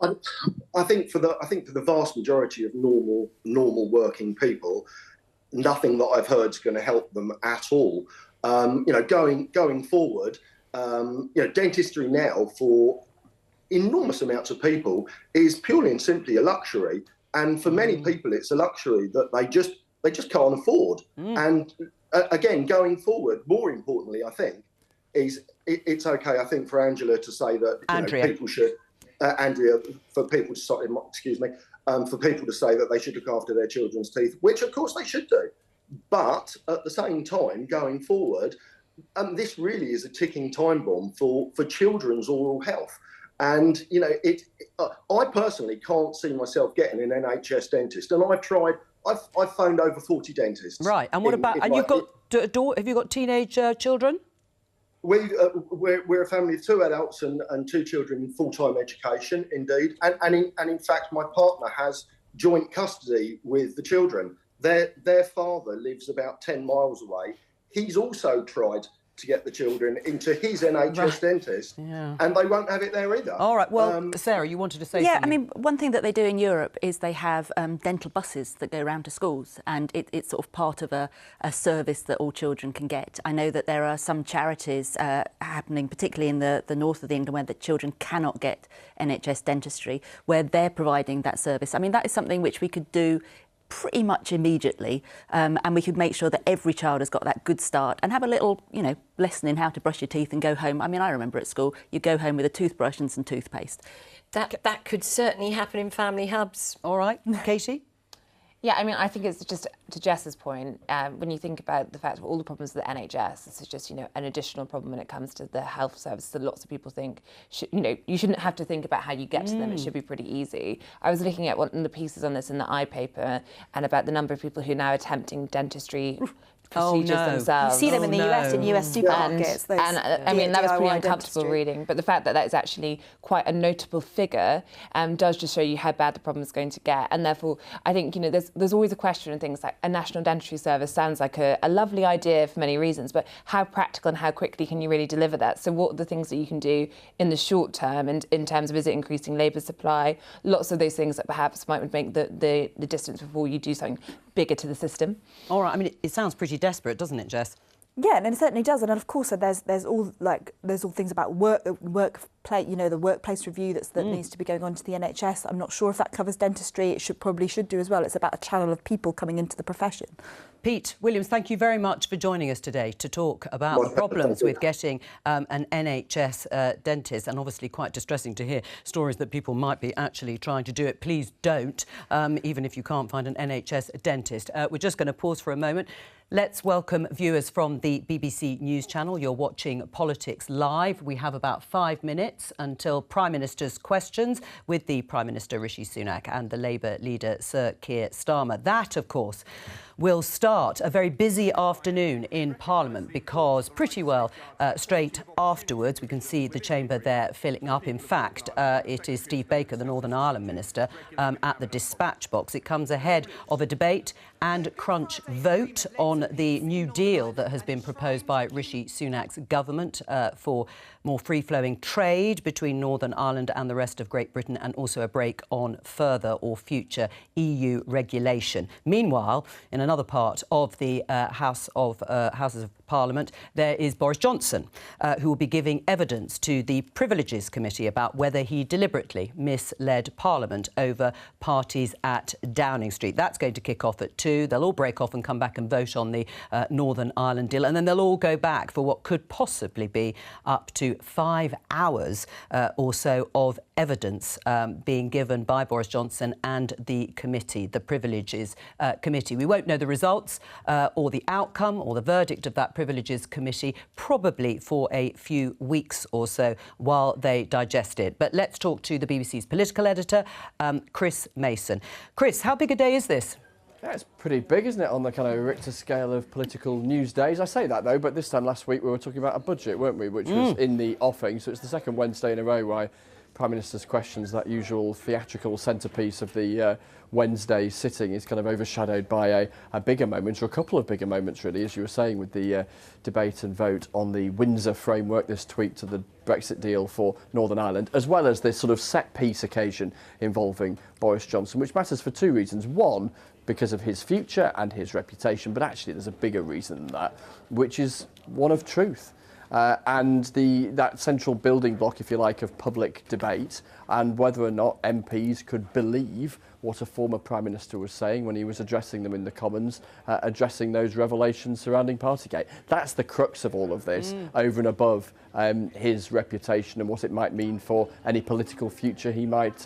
I think for the vast majority of normal working people, nothing that I've heard is going to help them at all. Going forward, dentistry now for enormous amounts of people is purely and simply a luxury, and for many people, it's a luxury that they just can't afford. And again, going forward, more importantly, I think, is it's okay. I think for Angela to say that people should. Andrea, for people to say that they should look after their children's teeth, which of course they should do. But at the same time, going forward, this really is a ticking time bomb for children's oral health. And, I personally can't see myself getting an NHS dentist. And I've phoned over 40 dentists. Right. And what about, and you've got have you got teenage children? We're a family of 2 adults and 2 children in full-time education, indeed. And in fact, my partner has joint custody with the children. Their father lives about 10 miles away. He's also tried to get the children into his NHS dentist, and they won't have it there either. All right, well, Sarah, you wanted to say something. Yeah, I mean, one thing that they do in Europe is they have dental buses that go around to schools, and it's sort of part of a service that all children can get. I know that there are some charities happening, particularly in the north of England, where the children cannot get NHS dentistry, where they're providing that service. I mean, that is something which we could do pretty much immediately, and we could make sure that every child has got that good start and have a little, lesson in how to brush your teeth and go home. I mean, I remember at school, you go home with a toothbrush and some toothpaste. That could certainly happen in family hubs. All right, Katie? Yeah, I mean, I think it's just to Jess's point, when you think about the fact of all the problems with the NHS, this is just, an additional problem when it comes to the health service that lots of people think, you shouldn't have to think about how you get to them. It should be pretty easy. I was looking at one of the pieces on this in the iPaper and about the number of people who are now attempting dentistry procedures themselves. You see them in the US, in US supermarkets. I mean, that was pretty DIY uncomfortable dentistry. reading. But the fact that that's actually quite a notable figure does just show you how bad the problem is going to get. And therefore, I think, there's always a question in things like a national dentistry service sounds like a lovely idea for many reasons, but how practical and how quickly can you really deliver that? So what are the things that you can do in the short term, and in terms of, is it increasing labour supply? Lots of those things that perhaps might make the distance before you do something bigger to the system. All right, I mean, it sounds pretty desperate, doesn't it, Jess? Yeah, and it certainly does, and of course there's all things about the workplace review that needs to be going on to the NHS. I'm not sure if that covers dentistry. It probably should do as well. It's about a channel of people coming into the profession. Pete Williams, thank you very much for joining us today to talk about the problems with getting an NHS dentist, and obviously quite distressing to hear stories that people might be actually trying to do it. Please don't, even if you can't find an NHS dentist. We're just going to pause for a moment. Let's welcome viewers from the BBC News channel. You're watching Politics Live. We have about 5 minutes until Prime Minister's questions with the Prime Minister Rishi Sunak and the Labour leader Sir Keir Starmer. That, of course, will start a very busy afternoon in Parliament, because pretty well straight afterwards we can see the chamber there filling up. In fact, it is Steve Baker, the Northern Ireland Minister, at the dispatch box. It comes ahead of a debate and crunch vote on the new deal that has been proposed by Rishi Sunak's government for more free-flowing trade between Northern Ireland and the rest of Great Britain, and also a break on further or future EU regulation. Meanwhile, in another part of the Houses of Parliament, there is Boris Johnson, who will be giving evidence to the Privileges Committee about whether he deliberately misled Parliament over parties at Downing Street. That's going to kick off at 2. They'll all break off and come back and vote on the Northern Ireland deal, and then they'll all go back for what could possibly be up to 5 hours or so of evidence being given by Boris Johnson and the committee, the Privileges Committee. We won't know the results or the outcome or the verdict of that Privileges Committee probably for a few weeks or so while they digest it. But let's talk to the BBC's political editor, Chris Mason. Chris, how big a day is this? Yeah, it's pretty big, isn't it, on the kind of Richter scale of political news days? I say that, though, but this time last week we were talking about a budget, weren't we, which was in the offing. So it's the second Wednesday in a row why Prime Minister's questions, that usual theatrical centrepiece of the Wednesday sitting, is kind of overshadowed by a bigger moment, or a couple of bigger moments, really, as you were saying, with the debate and vote on the Windsor framework, this tweak to the Brexit deal for Northern Ireland, as well as this sort of set-piece occasion involving Boris Johnson, which matters for two reasons. One, because of his future and his reputation, but actually there's a bigger reason than that, which is one of truth. And that central building block, if you like, of public debate, and whether or not MPs could believe what a former Prime Minister was saying when he was addressing them in the Commons, addressing those revelations surrounding Partygate. That's the crux of all of this, over and above his reputation and what it might mean for any political future he might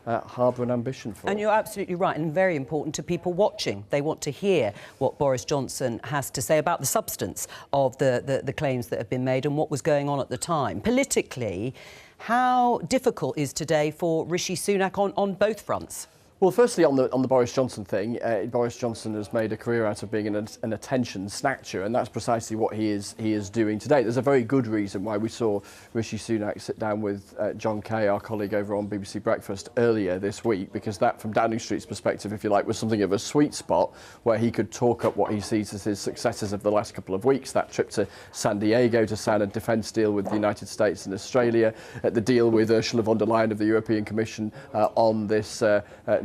harbour an ambition for. And you're absolutely right, and very important to people watching. They want to hear what Boris Johnson has to say about the substance of the claims that have been made and what was going on at the time. Politically, how difficult is today for Rishi Sunak on both fronts? Well, firstly, on the Boris Johnson thing, Boris Johnson has made a career out of being an attention snatcher, and that's precisely what he is doing today. There's a very good reason why we saw Rishi Sunak sit down with John Kay, our colleague over on BBC Breakfast, earlier this week, because that, from Downing Street's perspective, if you like, was something of a sweet spot where he could talk up what he sees as his successes of the last couple of weeks. That trip to San Diego to sign a defence deal with the United States and Australia, the deal with Ursula von der Leyen of the European Commission on this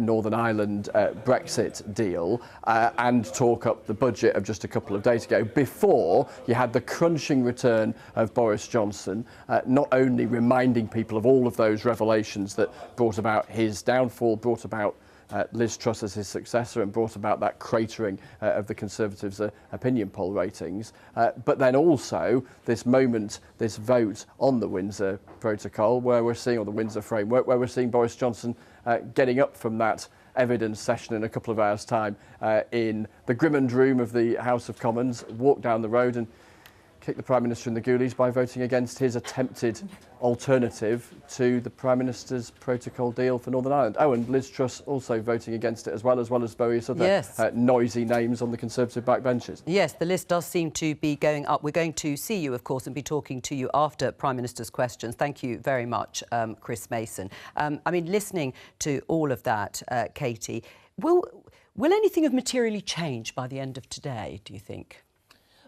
Northern Ireland Brexit deal, and talk up the budget of just a couple of days ago, before you had the crunching return of Boris Johnson, not only reminding people of all of those revelations that brought about his downfall, brought about Liz Truss as his successor, and brought about that cratering of the Conservatives' opinion poll ratings, but then also this moment, this vote on the Windsor Protocol, where we're seeing, or the Windsor Framework, where we're seeing Boris Johnson getting up from that evidence session in a couple of hours' time in the Grimmond room of the House of Commons, walk down the road and kick the Prime Minister in the goolies by voting against his attempted alternative to the Prime Minister's protocol deal for Northern Ireland. Oh, and Liz Truss also voting against it as well as various other noisy names on the Conservative backbenches. Yes, the list does seem to be going up. We're going to see you, of course, and be talking to you after Prime Minister's questions. Thank you very much, Chris Mason. I mean, listening to all of that, Katie, will anything have materially changed by the end of today, do you think?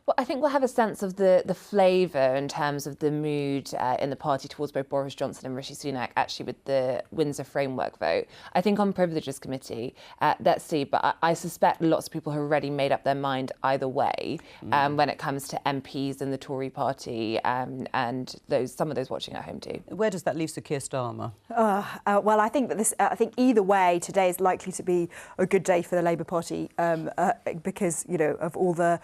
Well, I think we'll have a sense of the flavour in terms of the mood in the party towards both Boris Johnson and Rishi Sunak, actually with the Windsor Framework vote. I think on Privileges Committee, let's see, but I suspect lots of people have already made up their mind either way when it comes to MPs in the Tory party and some of those watching at home too. Where does that leave Sir Keir Starmer? Well, I think that I think either way, today is likely to be a good day for the Labour Party because of all the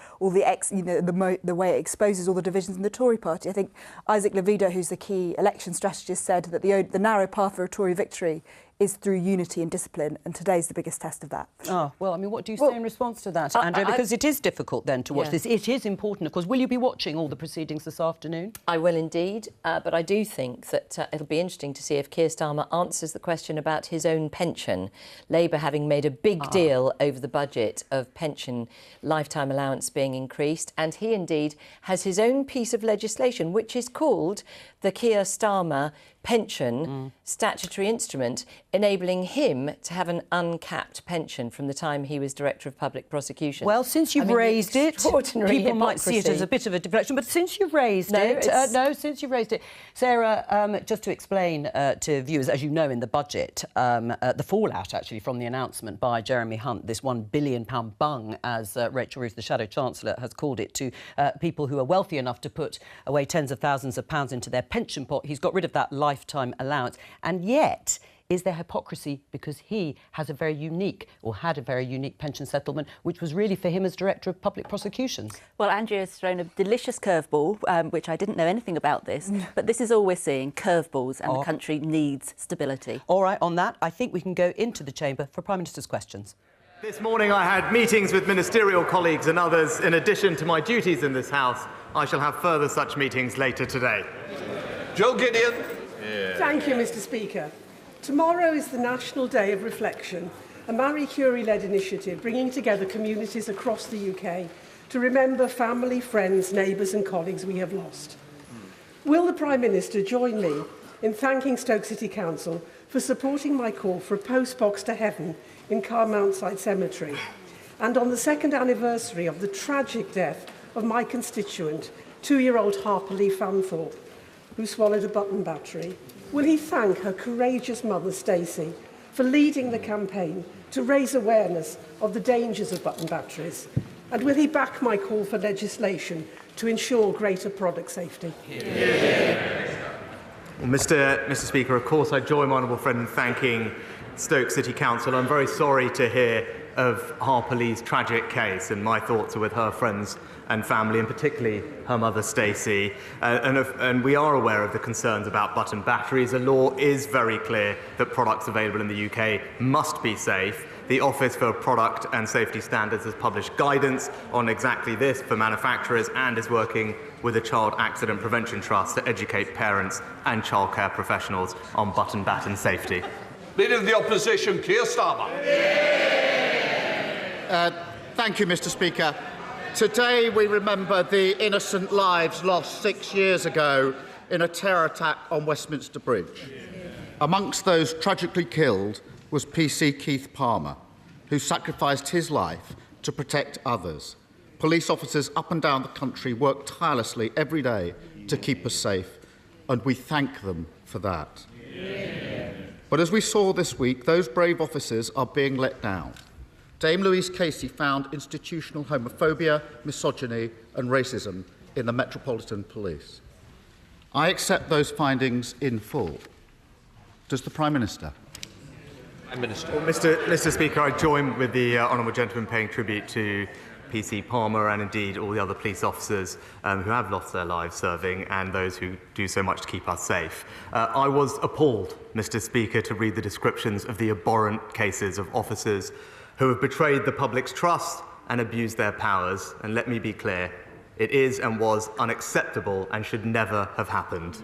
the way it exposes all the divisions in the Tory party. I think Isaac Levido, who's the key election strategist, said that the narrow path for a Tory victory is through unity and discipline, and today's the biggest test of that. Oh, well, I mean, what do you say in response to that, Andrea? Because it is difficult then to watch this. It is important, of course. Will you be watching all the proceedings this afternoon? I will indeed, but I do think that it'll be interesting to see if Keir Starmer answers the question about his own pension. Labour having made a big deal over the budget of pension lifetime allowance being increased, and he indeed has his own piece of legislation, which is called the Keir Starmer pension statutory instrument, enabling him to have an uncapped pension from the time he was Director of Public Prosecution. Well, since you've raised it, people might see it as a bit of a deflection, but since you've raised since you've raised it, Sarah, just to explain to viewers, as you know, in the budget, the fallout actually from the announcement by Jeremy Hunt, this £1 billion bung, as Rachel Reeves, the Shadow Chancellor, has called it, to people who are wealthy enough to put away tens of thousands of pounds into their pension pot. He's got rid of that lifetime allowance, and yet is there hypocrisy because he has a very unique, or had a very unique pension settlement, which was really for him as Director of Public Prosecutions? Well, Andrea's thrown a delicious curveball, which I didn't know anything about this, but this is all we're seeing, curveballs, and the country needs stability. All right, on that, I think we can go into the chamber for Prime Minister's questions. This morning I had meetings with ministerial colleagues and others. In addition to my duties in this House, I shall have further such meetings later today. Joe Gideon. Thank you, Mr. Speaker. Tomorrow is the National Day of Reflection, a Marie Curie-led initiative bringing together communities across the UK to remember family, friends, neighbours and colleagues we have lost. Will the Prime Minister join me in thanking Stoke City Council for supporting my call for a postbox to heaven in Carmountside Cemetery, and on the second anniversary of the tragic death of my constituent, 2-year-old Harper Lee Fanthorpe, who swallowed a button battery? Will he thank her courageous mother, Stacey, for leading the campaign to raise awareness of the dangers of button batteries? And will he back my call for legislation to ensure greater product safety? Well, Mr. Speaker, of course, I join my honourable friend in thanking Stoke City Council. I'm very sorry to hear of Harper Lee's tragic case, and my thoughts are with her friends and family, and particularly her mother, Stacey. And we are aware of the concerns about button batteries. The law is very clear that products available in the UK must be safe. The Office for Product and Safety Standards has published guidance on exactly this for manufacturers and is working with the Child Accident Prevention Trust to educate parents and childcare professionals on button baton safety. Leader of the Opposition, Keir Starmer. Thank you, Mr. Speaker. Today we remember the innocent lives lost 6 years ago in a terror attack on Westminster Bridge. Amongst those tragically killed was PC Keith Palmer, who sacrificed his life to protect others. Police officers up and down the country work tirelessly every day to keep us safe, and we thank them for that. But as we saw this week, those brave officers are being let down. Dame Louise Casey found institutional homophobia, misogyny and racism in the Metropolitan Police. I accept those findings in full. Does the Prime Minister? Well, Mr. Speaker, I join with the honourable gentleman paying tribute to PC Palmer and indeed all the other police officers who have lost their lives serving and those who do so much to keep us safe. I was appalled, Mr. Speaker, to read the descriptions of the abhorrent cases of officers who have betrayed the public's trust and abused their powers. And let me be clear, It is and was unacceptable and should never have happened.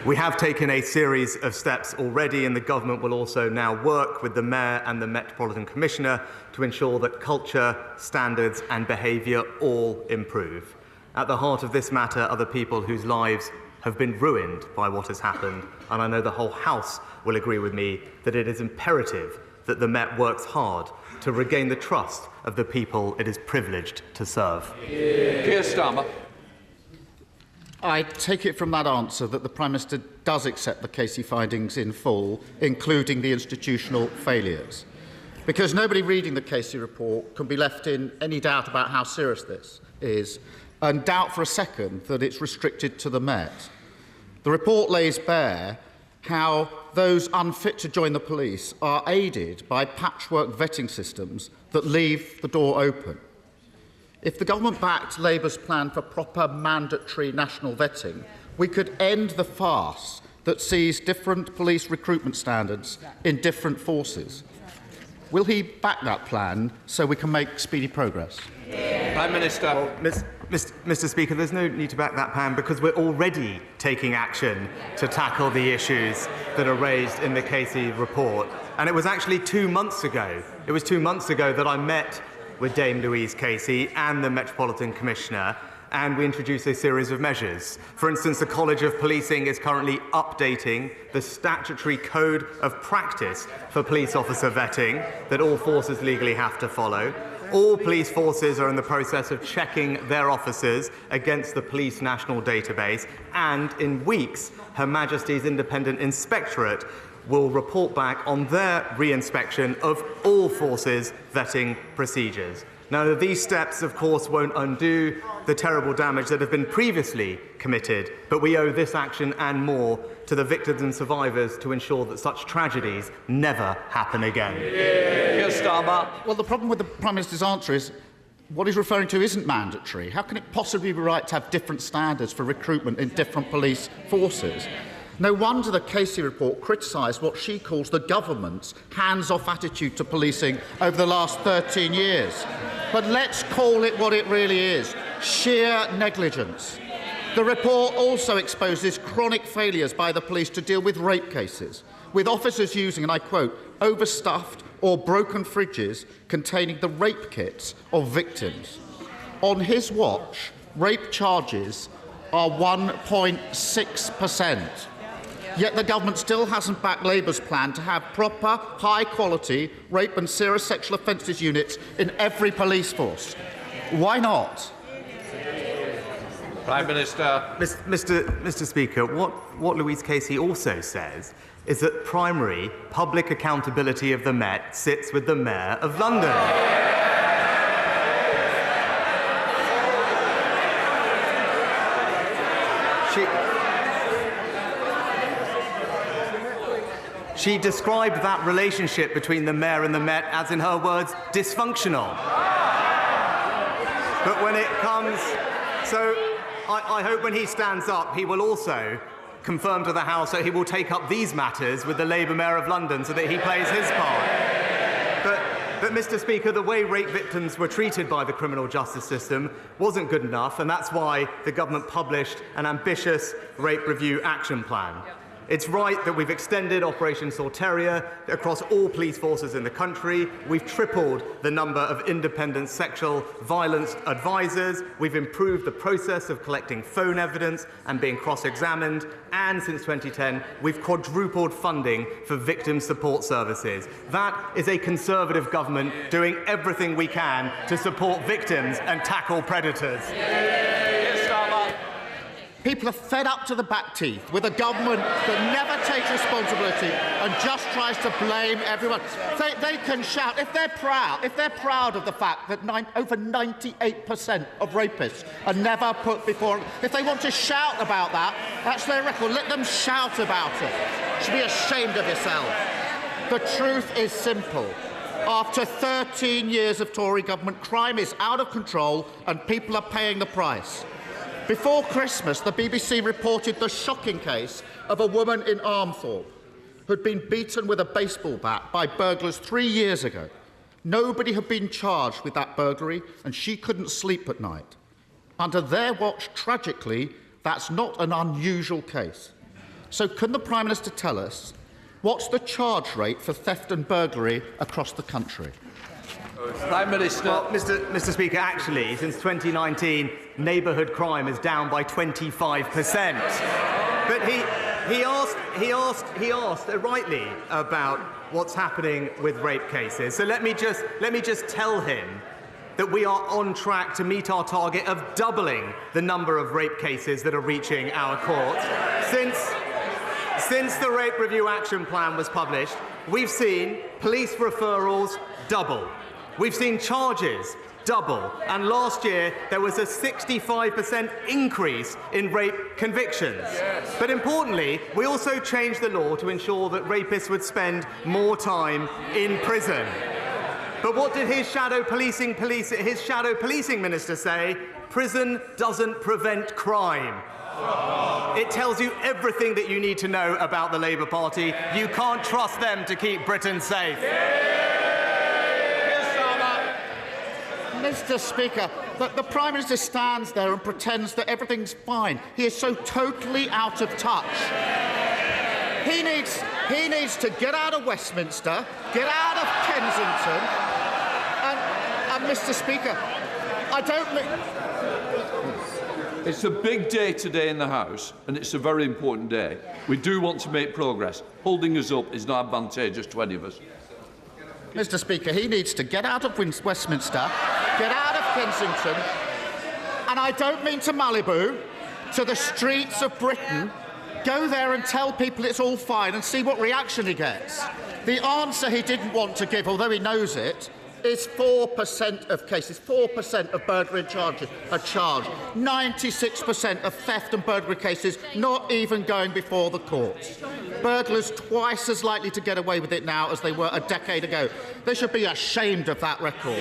We have taken a series of steps already, and the government will also now work with the Mayor and the Metropolitan Commissioner to ensure that culture, standards and behaviour all improve. At the heart of this matter are the people whose lives have been ruined by what has happened, and I know the whole House will agree with me that it is imperative that the Met works hard to regain the trust of the people it is privileged to serve. Keir Starmer. I take it from that answer that the Prime Minister does accept the Casey findings in full, including the institutional failures. Because nobody reading the Casey report can be left in any doubt about how serious this is, and doubt for a second that it's restricted to the Met. The report lays bare how those unfit to join the police are aided by patchwork vetting systems that leave the door open. If the government backed Labour's plan for proper mandatory national vetting, we could end the farce that sees different police recruitment standards in different forces. Will he back that plan so we can make speedy progress? Prime Minister. Well, Mr. Speaker, there's no need to back that plan because we're already taking action to tackle the issues that are raised in the Casey report. And it was actually 2 months ago. It was 2 months ago that I met with Dame Louise Casey and the Metropolitan Commissioner, and we introduced a series of measures. For instance, the College of Policing is currently updating the statutory code of practice for police officer vetting that all forces legally have to follow. All police forces are in the process of checking their officers against the Police National Database, and in weeks, Her Majesty's Independent Inspectorate will report back on their re-inspection of all forces' vetting procedures. Now, these steps, of course, won't undo the terrible damage that have been previously committed, but we owe this action and more to the victims and survivors to ensure that such tragedies never happen again. Keir Starmer. Well, the problem with the Prime Minister's answer is what he's referring to isn't mandatory. How can it possibly be right to have different standards for recruitment in different police forces? No wonder the Casey report criticised what she calls the government's hands-off attitude to policing over the last 13 years. But let's call it what it really is, sheer negligence. The report also exposes chronic failures by the police to deal with rape cases, with officers using, and I quote, overstuffed or broken fridges containing the rape kits of victims. On his watch, rape charges are 1.6%. Yet the government still hasn't backed Labour's plan to have proper, high-quality rape and serious sexual offences units in every police force. Why not? Prime Minister. Mr. Speaker, what Louise Casey also says is that primary public accountability of the Met sits with the Mayor of London. She described that relationship between the Mayor and the Met as, in her words, dysfunctional. But when it comes... So I hope when he stands up, he will also confirm to the House that he will take up these matters with the Labour Mayor of London so that he plays his part. But Mr. Speaker, the way rape victims were treated by the criminal justice system wasn't good enough, and that's why the government published an ambitious rape review action plan. It's right that we've extended Operation Sorteria across all police forces in the country. We've tripled the number of independent sexual violence advisors. We've improved the process of collecting phone evidence and being cross-examined. And since 2010, we've quadrupled funding for victim support services. That is a Conservative government doing everything we can to support victims and tackle predators. People are fed up to the back teeth with a government that never takes responsibility and just tries to blame everyone. They can shout if they're proud of the fact that over 98% of rapists are never put before. If they want to shout about that, that's their record. Let them shout about it. You should be ashamed of yourself. The truth is simple. After 13 years of Tory government, crime is out of control and people are paying the price. Before Christmas, the BBC reported the shocking case of a woman in Armthorpe who'd been beaten with a baseball bat by burglars 3 years ago. Nobody had been charged with that burglary, and she couldn't sleep at night. Under their watch, tragically, that's not an unusual case. So can the Prime Minister tell us what's the charge rate for theft and burglary across the country? Prime Minister. Well, Mr. Speaker, actually, since 2019, neighbourhood crime is down by 25%. But he asked rightly about what's happening with rape cases. So let me just tell him that we are on track to meet our target of doubling the number of rape cases that are reaching our courts. Since the Rape Review Action Plan was published, we've seen police referrals double. We've seen charges double. And last year, there was a 65% increase in rape convictions. Yes. But importantly, we also changed the law to ensure that rapists would spend more time in prison. But what did his shadow policing minister say? Prison doesn't prevent crime. It tells you everything that you need to know about the Labour Party. You can't trust them to keep Britain safe. Mr. Speaker, the Prime Minister stands there and pretends that everything's fine. He is so totally out of touch. He needs to get out of Westminster, get out of Kensington, and Mr. Speaker, I don't mean... It's a big day today in the House, and it's a very important day. We do want to make progress. Holding us up is not advantageous to any of us. Mr. Speaker, he needs to get out of Westminster, get out of Kensington, and I don't mean to Malibu, to the streets of Britain. Go there and tell people it's all fine and see what reaction he gets. The answer he didn't want to give, although he knows it, is 4% of cases, 4% of burglary charges are charged, 96% of theft and burglary cases not even going before the courts. Burglars twice as likely to get away with it now as they were a decade ago. They should be ashamed of that record.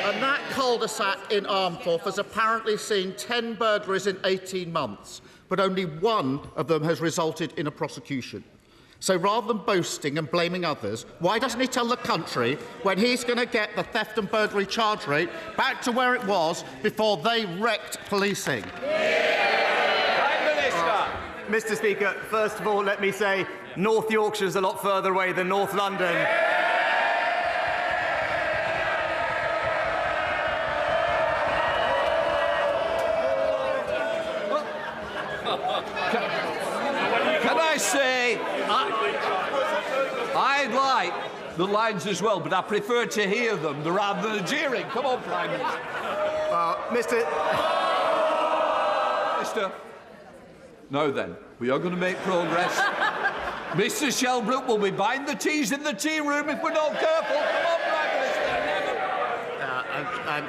And that cul-de-sac in Armforth has apparently seen 10 burglaries in 18 months, but only one of them has resulted in a prosecution. So rather than boasting and blaming others, why doesn't he tell the country when he's going to get the theft and burglary charge rate back to where it was before they wrecked policing? Mr. Speaker, first of all, let me say North Yorkshire's a lot further away than North London. Can I say, I'd like the lines as well, but I prefer to hear them rather than jeering. Come on, Prime Minister. Mister. Now then, we are going to make progress. Mr. Shelbrooke will be buying the teas in the tea room if we're not careful. Come on, Prime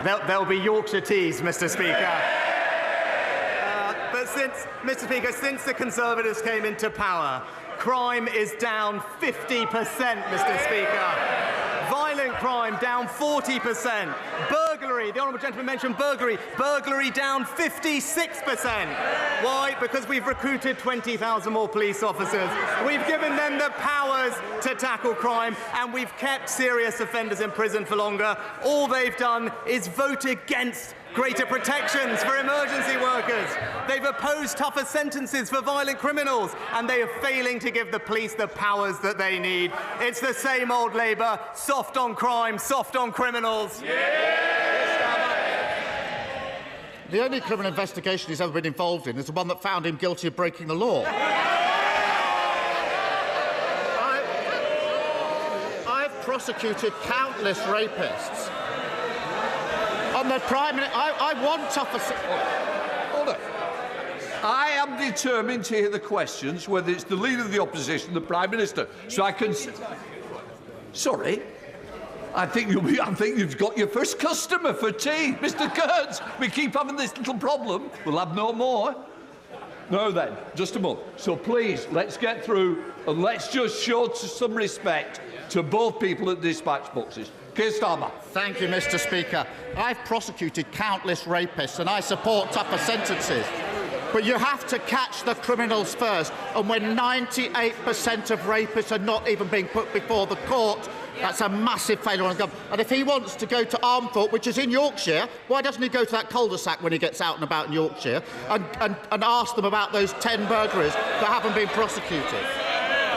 Minister. There'll be Yorkshire teas, Mr. Speaker. But since the Conservatives came into power, crime is down 50%, Mr. Speaker. Violent crime down 40%. Burglary, the Honourable Gentleman mentioned burglary down 56%. Why? Because we've recruited 20,000 more police officers. We've given them the powers to tackle crime, and we've kept serious offenders in prison for longer. All they've done is vote against greater protections for emergency workers. They've opposed tougher sentences for violent criminals, and they are failing to give the police the powers that they need. It's the same old Labour, soft on crime, soft on criminals. The only criminal investigation he's ever been involved in is the one that found him guilty of breaking the law. I've prosecuted countless rapists. On the Prime Minister, I want tougher... Hold on. I am determined to hear the questions, whether it's the Leader of the Opposition, the Prime Minister, so I can... Sorry. I think you've got your first customer for tea, Mr. Kurtz. We keep having this little problem. We'll have no more. No, then, just a moment. So please, let's get through and let's just show some respect to both people at dispatch boxes. Keir Starmer. Thank you, Mr. Speaker. I've prosecuted countless rapists and I support tougher sentences. But you have to catch the criminals first. And when 98% of rapists are not even being put before the court, That's a massive failure on the government. And if he wants to go to Armthorpe, which is in Yorkshire, why doesn't he go to that cul-de-sac when he gets out and about in Yorkshire and ask them about those 10 burglaries that haven't been prosecuted?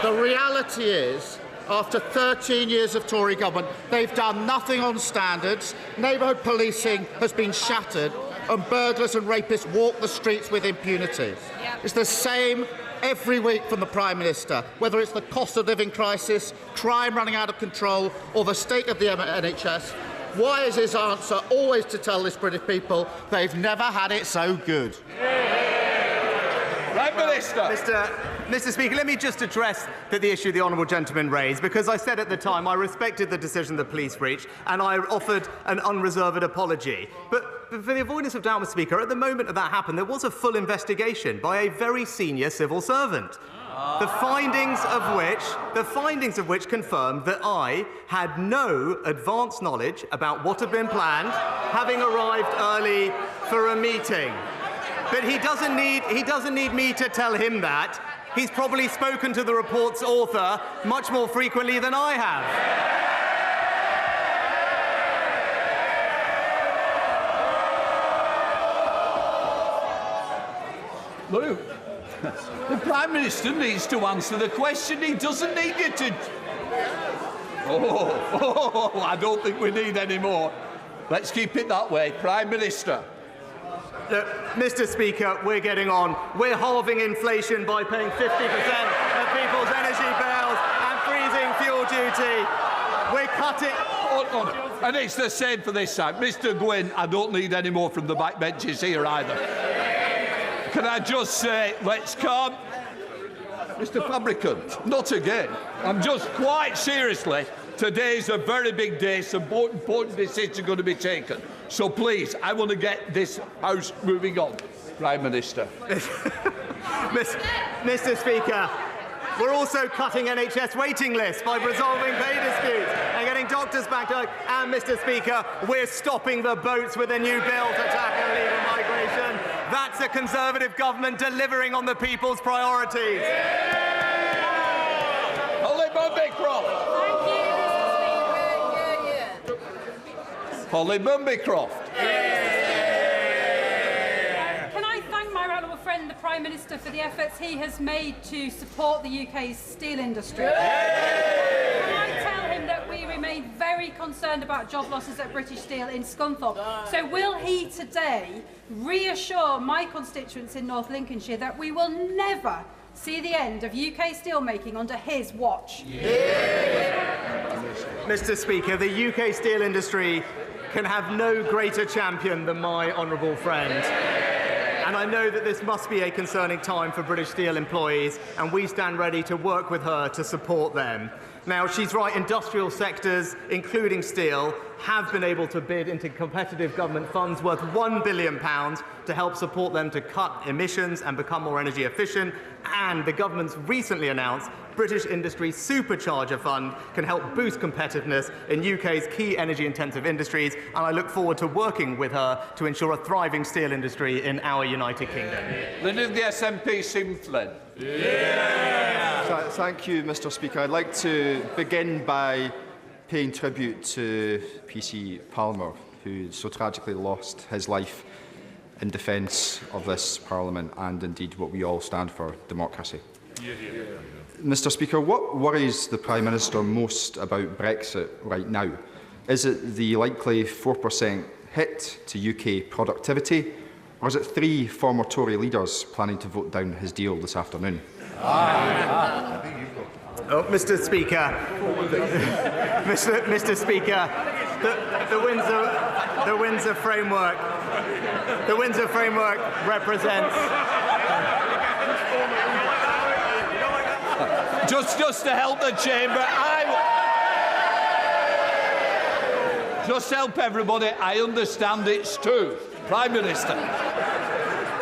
The reality is, after 13 years of Tory government, they've done nothing on standards, neighbourhood policing has been shattered, and burglars and rapists walk the streets with impunity. It's the same every week from the Prime Minister, whether it's the cost of living crisis, crime running out of control, or the state of the NHS. Why is his answer always to tell this British people they've never had it so good? Prime Minister. Mr. Speaker, let me just address the issue the honourable gentleman raised, because I said at the time I respected the decision the police reached and I offered an unreserved apology. But for the avoidance of doubt, Mr. Speaker, at the moment that happened, there was a full investigation by a very senior civil servant. The findings of which confirmed that I had no advance knowledge about what had been planned, having arrived early for a meeting. But he doesn't need me to tell him that. He's probably spoken to the report's author much more frequently than I have. Look, the Prime Minister needs to answer the question. He doesn't need you to... I don't think we need any more. Let's keep it that way. Prime Minister. Look, Mr. Speaker, we're getting on. We're halving inflation by paying 50% of people's energy bills and freezing fuel duty. We're cutting... And it's the same for this side. Mr. Gwynne, I don't need any more from the backbenches here either. Can I just say, let's calm... Mr. Fabricant, not again. I'm just quite seriously... Today's a very big day. Some important decisions are going to be taken. So please, I want to get this House moving on. Prime Minister. Mr. Speaker, we're also cutting NHS waiting lists by resolving pay disputes and getting doctors back to work. And, Mr. Speaker, we're stopping the boats with a new bill to tackle illegal migration. That's a Conservative government delivering on the people's priorities. Holly Bumbicroft. Holly Bumbicroft. Can I thank my honourable friend, the Prime Minister, for the efforts he has made to support the UK's steel industry? Can I tell him that we remain very concerned about job losses at British Steel in Scunthorpe? So will he today reassure my constituents in North Lincolnshire that we will never see the end of UK steelmaking under his watch? Mr. Speaker, the UK steel industry can have no greater champion than my honourable friend. And I know that this must be a concerning time for British Steel employees, and we stand ready to work with her to support them. Now, she's right, industrial sectors, including steel, have been able to bid into competitive government funds worth £1 billion to help support them to cut emissions and become more energy efficient. And the government's recently announced British Industry Supercharger Fund can help boost competitiveness in UK's key energy-intensive industries. And I look forward to working with her to ensure a thriving steel industry in our United Kingdom. Leader of the SNP, Stephen Flynn. Thank you, Mr. Speaker. I'd like to begin by paying tribute to PC Palmer, who so tragically lost his life in defence of this Parliament and indeed what we all stand for, democracy. Mr. Speaker, what worries the Prime Minister most about Brexit right now? Is it the likely 4% hit to UK productivity, or is it 3 former Tory leaders planning to vote down his deal this afternoon? Oh, Mr. Speaker, Mr. Speaker, the Windsor framework represents. Just to help the chamber, just help everybody. I understand it's true, Prime Minister.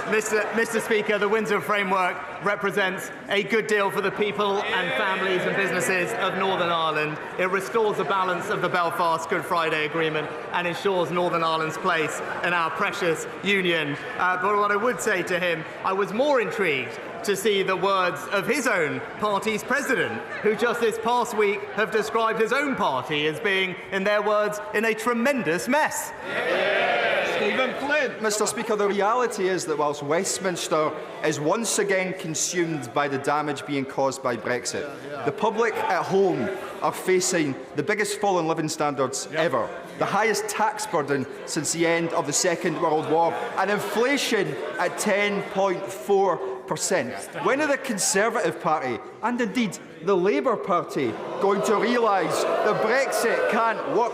Mr. Speaker, the Windsor Framework represents a good deal for the people and families and businesses of Northern Ireland. It restores the balance of the Belfast Good Friday Agreement and ensures Northern Ireland's place in our precious union. But what I would say to him, I was more intrigued to see the words of his own party's president, who just this past week have described his own party as being, in their words, in a tremendous mess. Stephen Flynn. Mr. Speaker, the reality is that whilst Westminster is once again consumed by the damage being caused by Brexit, the public at home are facing the biggest fall in living standards ever, the highest tax burden since the end of the Second World War, and inflation at 10.4%. When are the Conservative Party, and indeed the Labour Party, going to realise that Brexit can't work?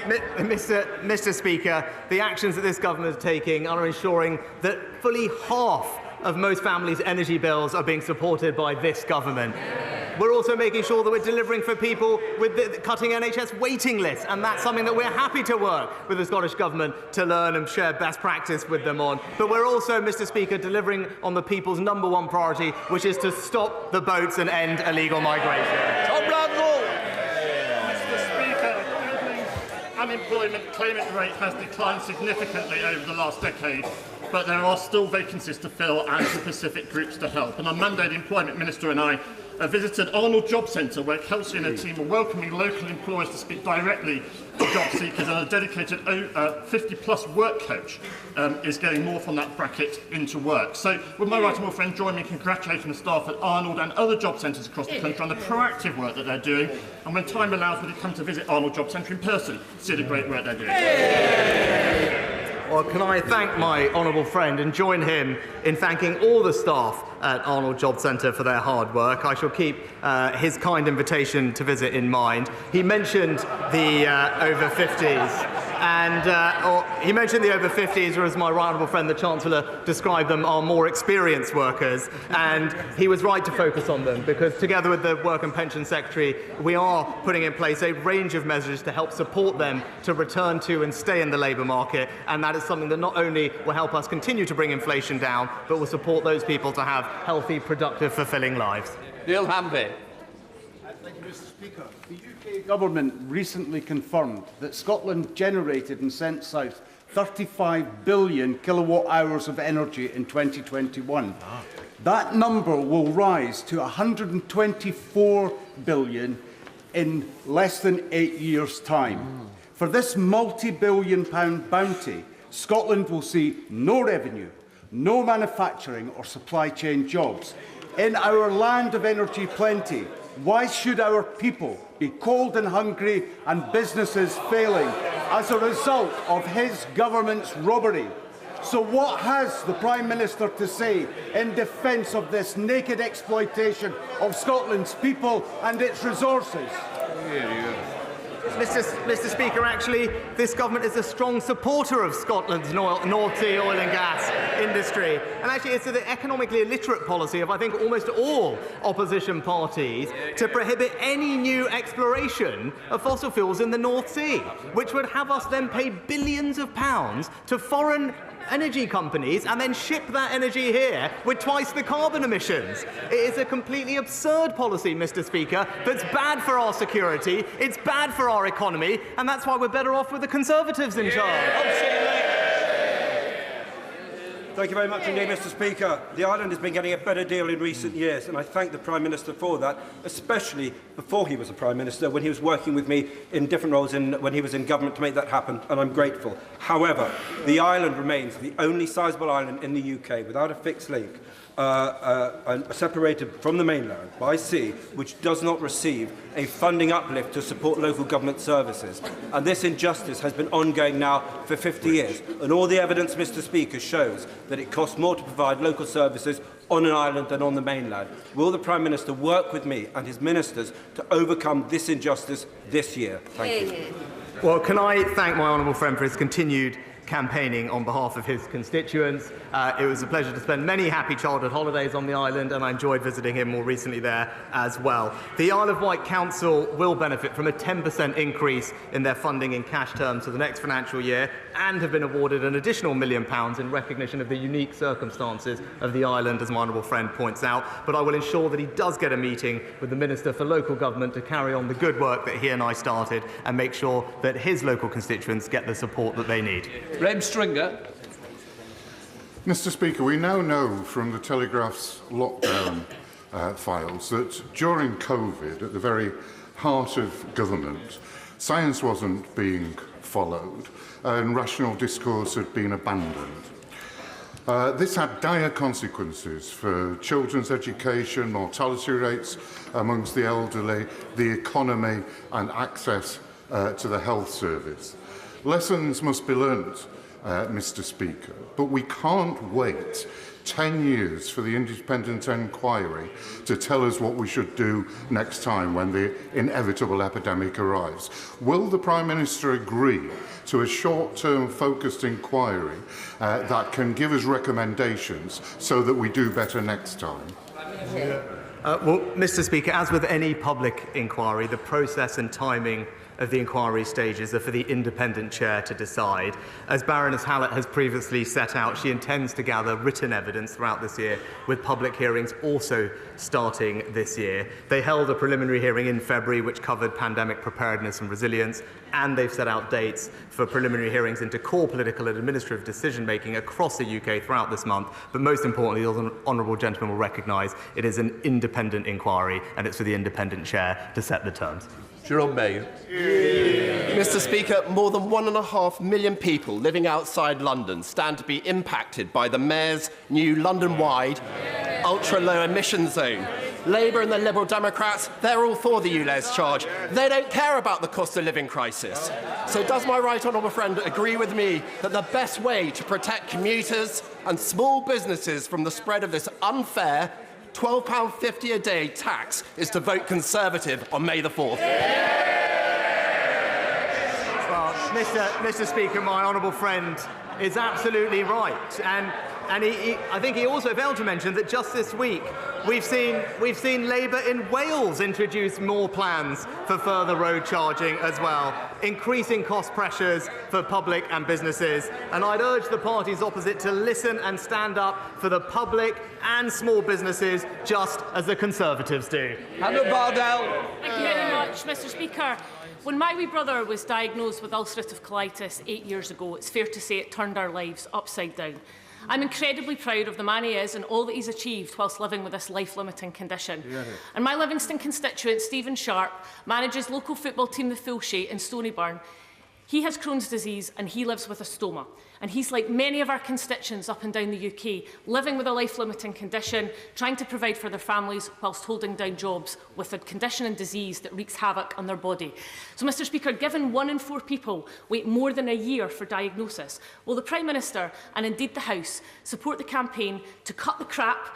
Mr. Speaker, the actions that this government is taking are ensuring that fully half of most families' energy bills are being supported by this government. We're also making sure that we're delivering for people with the cutting NHS waiting lists, and that's something that we're happy to work with the Scottish Government to learn and share best practice with them on. But we're also, Mr. Speaker, delivering on the people's #1 priority, which is to stop the boats and end illegal migration. Mr. Speaker, the unemployment claimant rate has declined significantly over the last decade, but there are still vacancies to fill and specific groups to help. And on Monday, the Employment Minister and I visited Arnold Job Centre, where Kelsey and her team are welcoming local employers to speak directly to job seekers, and a dedicated 50-plus work coach is getting more from that bracket into work. So would my right honourable friend join me in congratulating the staff at Arnold and other job centres across the country on the proactive work that they're doing, and when time allows, would you come to visit Arnold Job Centre in person to see the great work they're doing? Well, can I thank my honourable friend and join him in thanking all the staff at Arnold Job Centre for their hard work. I shall keep his kind invitation to visit in mind. He mentioned the over 50s. And he mentioned the over 50s, or as my right honourable friend, the Chancellor, described them, are more experienced workers. And he was right to focus on them, because together with the Work and Pension Secretary, we are putting in place a range of measures to help support them to return to and stay in the labour market. And that is something that not only will help us continue to bring inflation down, but will support those people to have healthy, productive, fulfilling lives. Neil Hamby. Thank you, Mr. Speaker. The UK Government recently confirmed that Scotland generated and sent south 35 billion kilowatt hours of energy in 2021. That number will rise to 124 billion in less than 8 years' time. For this multi-billion-pound bounty, Scotland will see no revenue, no manufacturing or supply chain jobs. In our land of energy plenty, why should our people be cold and hungry and businesses failing as a result of his government's robbery? So what has the Prime Minister to say in defence of this naked exploitation of Scotland's people and its resources? Mr. Speaker, actually, this government is a strong supporter of Scotland's North Sea oil and gas industry. And actually, it's the economically illiterate policy of, I think, almost all opposition parties to prohibit any new exploration of fossil fuels in the North Sea, which would have us then pay billions of pounds to foreign energy companies and then ship that energy here with twice the carbon emissions. It is a completely absurd policy, Mr. Speaker, that's bad for our security, it's bad for our economy, and that's why we're better off with the Conservatives in charge. Thank you very much indeed, Mr. Speaker. The island has been getting a better deal in recent years, and I thank the Prime Minister for that, especially before he was a Prime Minister, when he was working with me in different roles when he was in government to make that happen, and I'm grateful. However, the island remains the only sizable island in the UK without a fixed link, separated from the mainland by sea, which does not receive a funding uplift to support local government services. And this injustice has been ongoing now for 50 years. And all the evidence, Mr. Speaker, shows that it costs more to provide local services on an island than on the mainland. Will the Prime Minister work with me and his ministers to overcome this injustice this year? Thank you. Well, can I thank my honourable friend for his continued campaigning on behalf of his constituents. It was a pleasure to spend many happy childhood holidays on the island, and I enjoyed visiting him more recently there as well. The Isle of Wight Council will benefit from a 10% increase in their funding in cash terms for the next financial year, and have been awarded an additional £1 million in recognition of the unique circumstances of the island, as my honourable friend points out. But I will ensure that he does get a meeting with the Minister for Local Government to carry on the good work that he and I started and make sure that his local constituents get the support that they need. Rem Stringer. Mr. Speaker, we now know from the Telegraph's lockdown files that during COVID, at the very heart of government, science wasn't being followed and rational discourse had been abandoned. This had dire consequences for children's education, mortality rates amongst the elderly, the economy and access to the health service. Lessons must be learnt, Mr. Speaker, but we can't wait 10 years for the independent inquiry to tell us what we should do next time when the inevitable epidemic arrives. Will the Prime Minister agree to a short-term focused inquiry that can give us recommendations so that we do better next time? Well, Mr. Speaker, as with any public inquiry, the process and timing of the inquiry stages are for the independent chair to decide. As Baroness Hallett has previously set out, she intends to gather written evidence throughout this year, with public hearings also starting this year. They held a preliminary hearing in February which covered pandemic preparedness and resilience, and they've set out dates for preliminary hearings into core political and administrative decision-making across the UK throughout this month. But most importantly, the honourable gentleman will recognise it is an independent inquiry, and it's for the independent chair to set the terms. Jerome Mayor. Mr. Speaker, more than 1.5 million people living outside London stand to be impacted by the Mayor's new London-wide ultra-low emission zone. Labour and the Liberal Democrats, they're all for the ULEZ charge. They don't care about the cost of living crisis. So does my right honourable friend agree with me that the best way to protect commuters and small businesses from the spread of this unfair £12.50 a day tax is to vote Conservative on May the 4th? Well, Mr. Speaker, my honourable friend is absolutely right. And I think he also failed to mention that just this week we've seen Labour in Wales introduce more plans for further road charging as well, increasing cost pressures for public and businesses. And I'd urge the parties opposite to listen and stand up for the public and small businesses, just as the Conservatives do. Hannah Bardell. Thank you very much, Mr. Speaker. When my wee brother was diagnosed with ulcerative colitis 8 years ago, it's fair to say it turned our lives upside down. I'm incredibly proud of the man he is and all that he's achieved whilst living with this life-limiting condition. And my Livingston constituent, Stephen Sharp, manages local football team the Fulshay in Stonyburn. He has Crohn's disease and he lives with a stoma. And he's like many of our constituents up and down the UK, living with a life-limiting condition, trying to provide for their families whilst holding down jobs with a condition and disease that wreaks havoc on their body. So, Mr. Speaker, given 1 in 4 people wait more than a year for diagnosis, will the Prime Minister and indeed the House support the campaign to cut the crap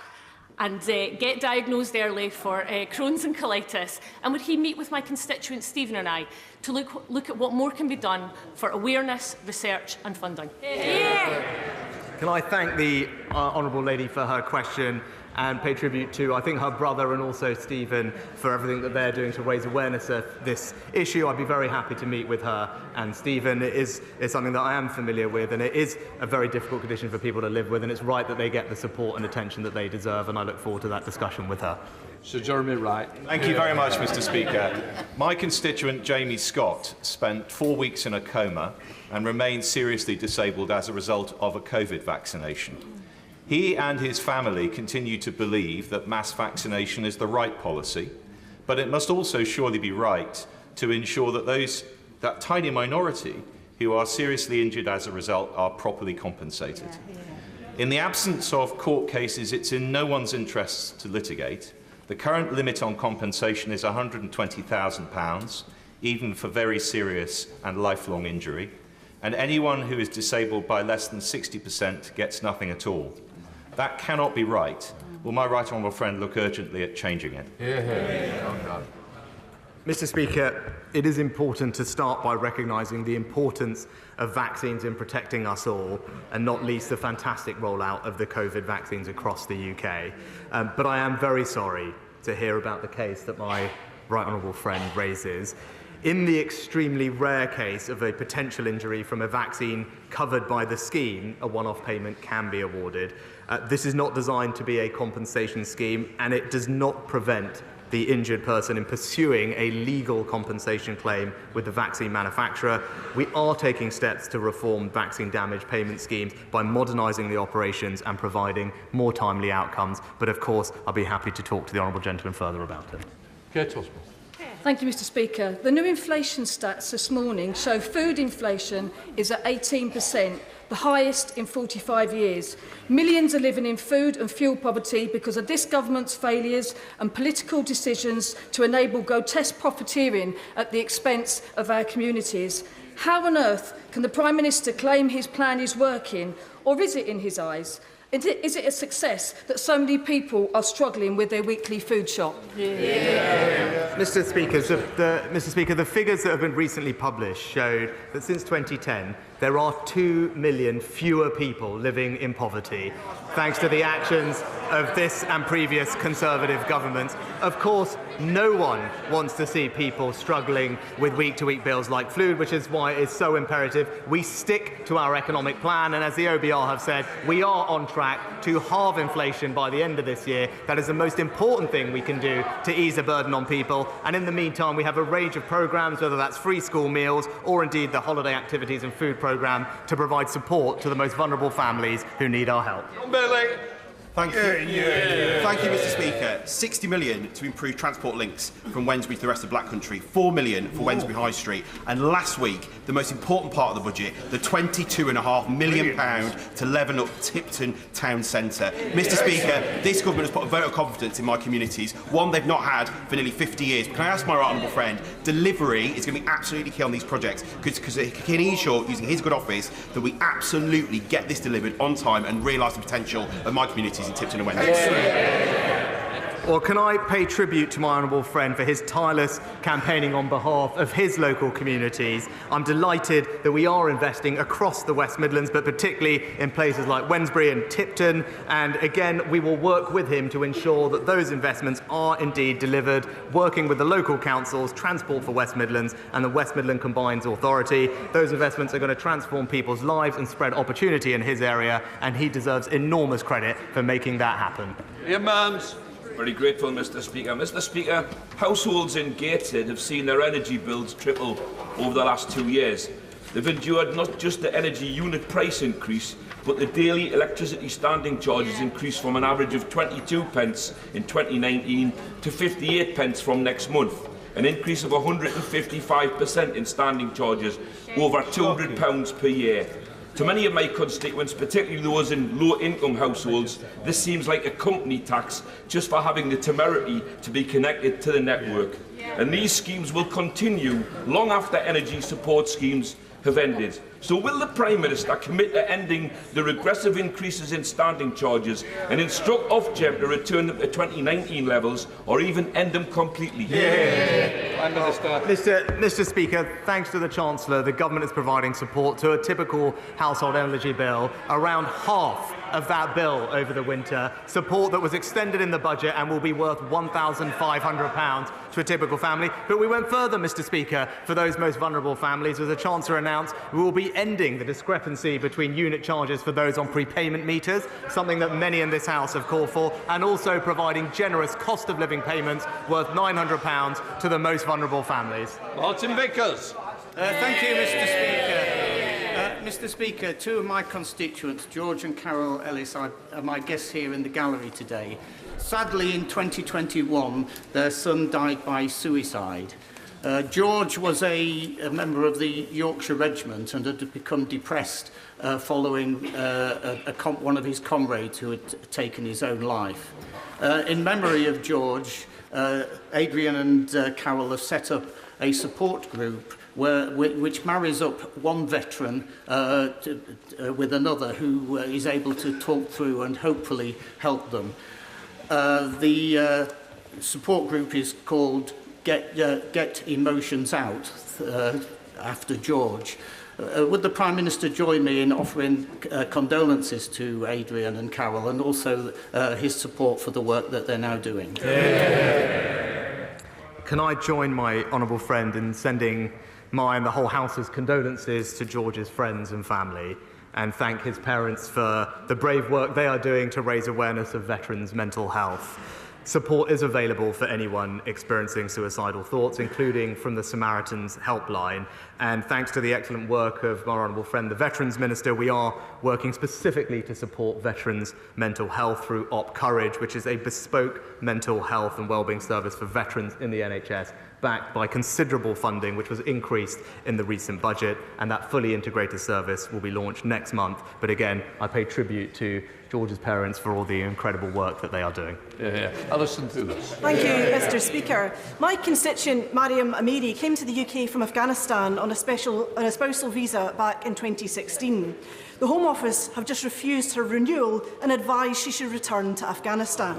and get diagnosed early for Crohn's and colitis? And would he meet with my constituent Stephen and I to look at what more can be done for awareness, research and funding? Can I thank the honourable lady for her question and pay tribute to, I think, her brother and also Stephen for everything that they're doing to raise awareness of this issue. I'd be very happy to meet with her and Stephen. It is something that I am familiar with, and it is a very difficult condition for people to live with, and it's right that they get the support and attention that they deserve, and I look forward to that discussion with her. Sir Jeremy Wright. Thank you very much, Mr. Speaker. My constituent Jamie Scott spent 4 weeks in a coma and remains seriously disabled as a result of a COVID vaccination. He and his family continue to believe that mass vaccination is the right policy, but it must also surely be right to ensure that that tiny minority who are seriously injured as a result are properly compensated. In the absence of court cases, it's in no one's interests to litigate. The current limit on compensation is £120,000, even for very serious and lifelong injury, and anyone who is disabled by less than 60% gets nothing at all. That cannot be right. Will my right honourable friend look urgently at changing it? Mr. Speaker, it is important to start by recognising the importance of vaccines in protecting us all, and not least the fantastic rollout of the COVID vaccines across the UK. But I am very sorry to hear about the case that my right honourable friend raises. In the extremely rare case of a potential injury from a vaccine covered by the scheme, a one-off payment can be awarded. This is not designed to be a compensation scheme, and it does not prevent the injured person in pursuing a legal compensation claim with the vaccine manufacturer. We are taking steps to reform vaccine damage payment schemes by modernising the operations and providing more timely outcomes. But of course, I'll be happy to talk to the honourable gentleman further about it. Thank you, Mr. Speaker. The new inflation stats this morning show food inflation is at 18%, the highest in 45 years. Millions are living in food and fuel poverty because of this government's failures and political decisions to enable grotesque profiteering at the expense of our communities. How on earth can the Prime Minister claim his plan is working, or is it in his eyes? Is it a success that so many people are struggling with their weekly food shop? Mr. Speaker, the figures that have been recently published showed that since 2010, there are 2 million fewer people living in poverty, thanks to the actions of this and previous Conservative governments. Of course, no one wants to see people struggling with week-to-week bills like food, which is why it's so imperative we stick to our economic plan. And as the OBR have said, we are on track to halve inflation by the end of this year. That is the most important thing we can do to ease the burden on people. And in the meantime, we have a range of programmes, whether that's free school meals or indeed the holiday activities and food programme, to provide support to the most vulnerable families who need our help. Thank you. Thank you, Mr. Speaker. 60 million to improve transport links from Wednesbury to the rest of Black Country, 4 million for Wednesbury High Street, and last week, the most important part of the budget, the £22.5 million to leaven up Tipton Town Centre. Mr. Speaker, this government has put a vote of confidence in my communities, one they've not had for nearly 50 years. Can I ask my right honourable friend, delivery is going to be absolutely key on these projects, because he can ensure, using his good office, that we absolutely get this delivered on time and realise the potential of my communities in Tipton and Wednesbury. Well, can I pay tribute to my honourable friend for his tireless campaigning on behalf of his local communities. I'm delighted that we are investing across the West Midlands, but particularly in places like Wednesbury and Tipton. And again, we will work with him to ensure that those investments are indeed delivered, working with the local councils, Transport for West Midlands and the West Midland Combined Authority. Those investments are going to transform people's lives and spread opportunity in his area, and he deserves enormous credit for making that happen. Very grateful, Mr. Speaker. Mr. Speaker, households in Gateshead have seen their energy bills triple over the last 2 years. They've endured not just the energy unit price increase, but the daily electricity standing charges increase from an average of 22 pence in 2019 to 58 pence from next month, an increase of 155% in standing charges, over £200 per year. To many of my constituents, particularly those in low-income households, this seems like a company tax just for having the temerity to be connected to the network. And these schemes will continue long after energy support schemes have ended. So will the Prime Minister commit to ending the regressive increases in standing charges and instruct Ofgem to return them to 2019 levels, or even end them completely? Mr. Speaker, thanks to the Chancellor, the government is providing support to a typical household energy bill, around half of that bill over the winter, support that was extended in the budget and will be worth £1,500 to a typical family. But we went further, Mr. Speaker, for those most vulnerable families. As the Chancellor announced, we will be ending the discrepancy between unit charges for those on prepayment meters, something that many in this House have called for, and also providing generous cost of living payments worth £900 to the most vulnerable families. Martin Vickers. Thank you, Mr. Speaker. Mr. Speaker, two of my constituents, George and Carol Ellis, are my guests here in the gallery today. Sadly, in 2021, their son died by suicide. George was a member of the Yorkshire Regiment and had become depressed following one of his comrades who had taken his own life. In memory of George, Adrian and Carol have set up a support group which marries up one veteran with another who is able to talk through and hopefully help them. The support group is called get emotions out after George. Would the Prime Minister join me in offering condolences to Adrian and Carol, and also his support for the work that they're now doing? Can I join my honourable friend in sending my and the whole House's condolences to George's friends and family, and thank his parents for the brave work they are doing to raise awareness of veterans' mental health. Support is available for anyone experiencing suicidal thoughts, including from the Samaritans helpline. And thanks to the excellent work of my honourable friend, the Veterans Minister, we are working specifically to support veterans' mental health through Op Courage, which is a bespoke mental health and wellbeing service for veterans in the NHS, backed by considerable funding, which was increased in the recent budget, and that fully integrated service will be launched next month. But again, I pay tribute to George's parents for all the incredible work that they are doing. Alison Thulis. Thank you, Mr. Speaker. My constituent, Mariam Amiri, came to the UK from Afghanistan on a spousal visa back in 2016. The Home Office have just refused her renewal and advised she should return to Afghanistan.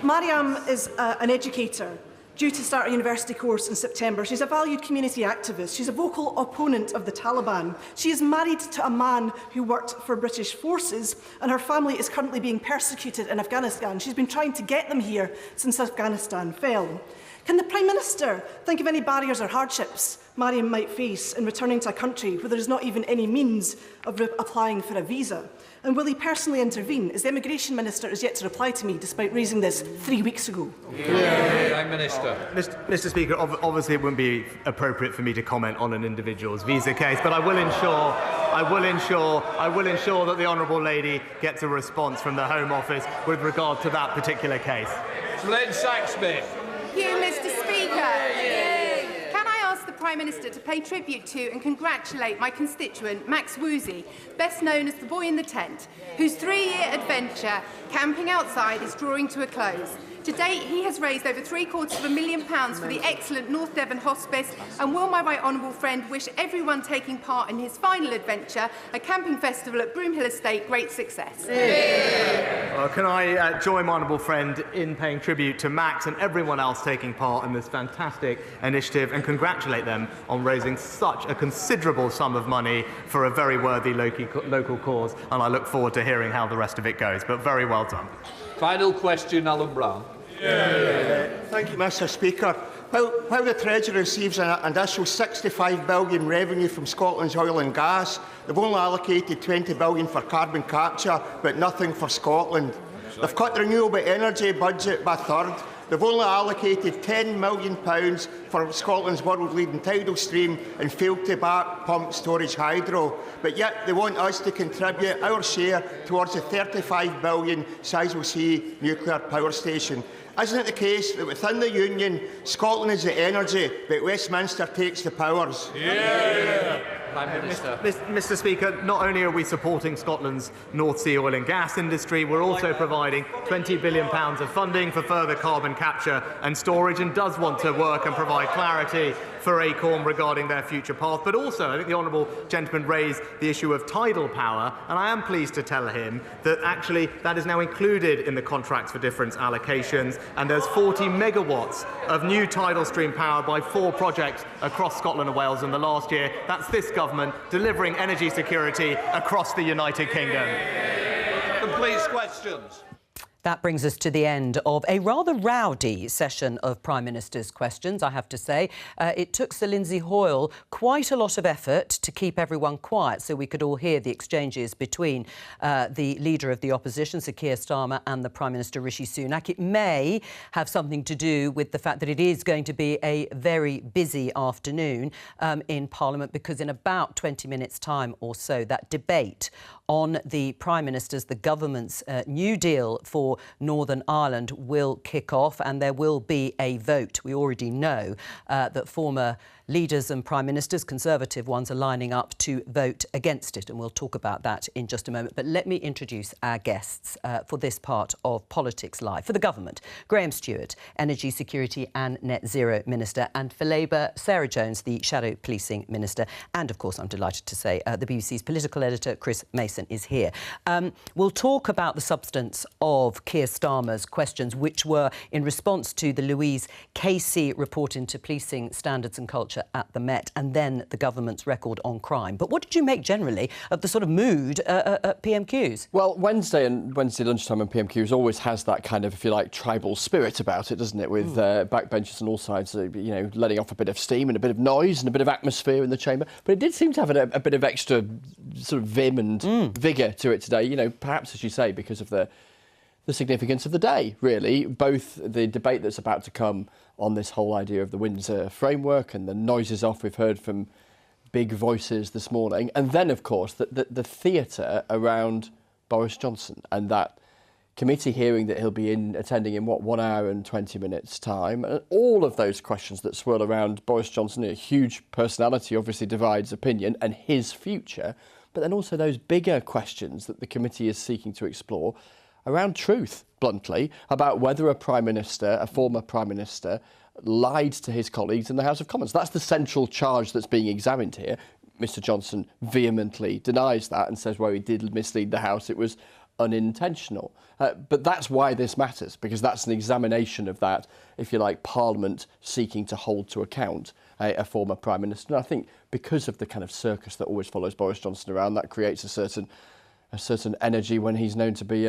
Mariam is an educator, due to start a university course in September. She's a valued community activist. She's a vocal opponent of the Taliban. She is married to a man who worked for British forces, and her family is currently being persecuted in Afghanistan. She's been trying to get them here since Afghanistan fell. Can the Prime Minister think of any barriers or hardships Mariam might face in returning to a country where there is not even any means of applying for a visa? And will he personally intervene, as the Immigration Minister is yet to reply to me, despite raising this 3 weeks ago? Prime Minister. Mr. Speaker, obviously it wouldn't be appropriate for me to comment on an individual's visa case, but I will ensure that the honourable lady gets a response from the Home Office with regard to that particular case. Len Saxby. Thank you, Mr. Speaker. Can I ask the Prime Minister to pay tribute to and congratulate my constituent, Max Woozy, best known as the boy in the tent, whose 3-year adventure camping outside is drawing to a close. To date, he has raised over £750,000 for the excellent North Devon Hospice, and will my right honourable friend wish everyone taking part in his final adventure, a camping festival at Broomhill Estate, great success. Can I join my honourable friend in paying tribute to Max and everyone else taking part in this fantastic initiative, and congratulate them on raising such a considerable sum of money for a very worthy local cause, and I look forward to hearing how the rest of it goes, but very well done. Final question, Alan Brown. Thank you, Mr. Speaker. While the Treasury receives an additional £65 billion revenue from Scotland's oil and gas, they've only allocated £20 billion for carbon capture, but nothing for Scotland. They've cut the renewable energy budget by a third. They've only allocated £10 million for Scotland's world-leading tidal stream and failed to back pump storage hydro. But yet they want us to contribute our share towards the £35 billion Sizewell C nuclear power station. Isn't it the case that within the Union, Scotland is the energy, but Westminster takes the powers? Mr. Speaker, not only are we supporting Scotland's North Sea oil and gas industry, we're also providing £20 billion of funding for further carbon capture and storage, and does want to work and provide clarity for Acorn regarding their future path. But also, I think the honourable gentleman raised the issue of tidal power, and I am pleased to tell him that actually that is now included in the contracts for difference allocations, and there's 40 megawatts of new tidal stream power by 4 projects across Scotland and Wales in the last year. That's this government delivering energy security across the United Kingdom. Complete questions. That brings us to the end of a rather rowdy session of Prime Minister's questions, I have to say. It took Sir Lindsay Hoyle quite a lot of effort to keep everyone quiet so we could all hear the exchanges between the Leader of the Opposition, Sir Keir Starmer, and the Prime Minister, Rishi Sunak. It may have something to do with the fact that it is going to be a very busy afternoon in Parliament, because in about 20 minutes' time or so, that debate on the Prime Minister's, the government's new deal for Northern Ireland will kick off, and there will be a vote. We already know that former leaders and prime ministers, Conservative ones, are lining up to vote against it, and we'll talk about that in just a moment. But let me introduce our guests for this part of Politics Live. For the government, Graham Stewart, Energy Security and Net Zero Minister, and for Labour, Sarah Jones, the Shadow Policing Minister, and of course, I'm delighted to say, the BBC's political editor, Chris Mason. Jason is here. We'll talk about the substance of Keir Starmer's questions, which were in response to the Louise Casey report into policing standards and culture at the Met, and then the government's record on crime. But what did you make generally of the sort of mood at PMQs? Well, Wednesday lunchtime and PMQs always has that kind of, if you like, tribal spirit about it, doesn't it? With backbenchers on all sides, letting off a bit of steam and a bit of noise and a bit of atmosphere in the chamber. But it did seem to have a bit of extra sort of vim and vigour to it today. Perhaps, as you say, because of the significance of the day, really. Both the debate that's about to come on this whole idea of the Windsor framework and the noises off we've heard from big voices this morning, and then, of course, the theatre around Boris Johnson and that committee hearing that he'll be attending in, 1 hour and 20 minutes' time. And all of those questions that swirl around Boris Johnson, a huge personality, obviously divides opinion, and his future. But then also those bigger questions that the committee is seeking to explore around truth, bluntly, about whether a former Prime Minister, lied to his colleagues in the House of Commons. That's the central charge that's being examined here. Mr Johnson vehemently denies that and says, well, he did mislead the House, it was unintentional. But that's why this matters, because that's an examination of that, if you like, Parliament seeking to hold to account a former Prime Minister. And I think because of the kind of circus that always follows Boris Johnson around, that creates a certain energy when he's known to be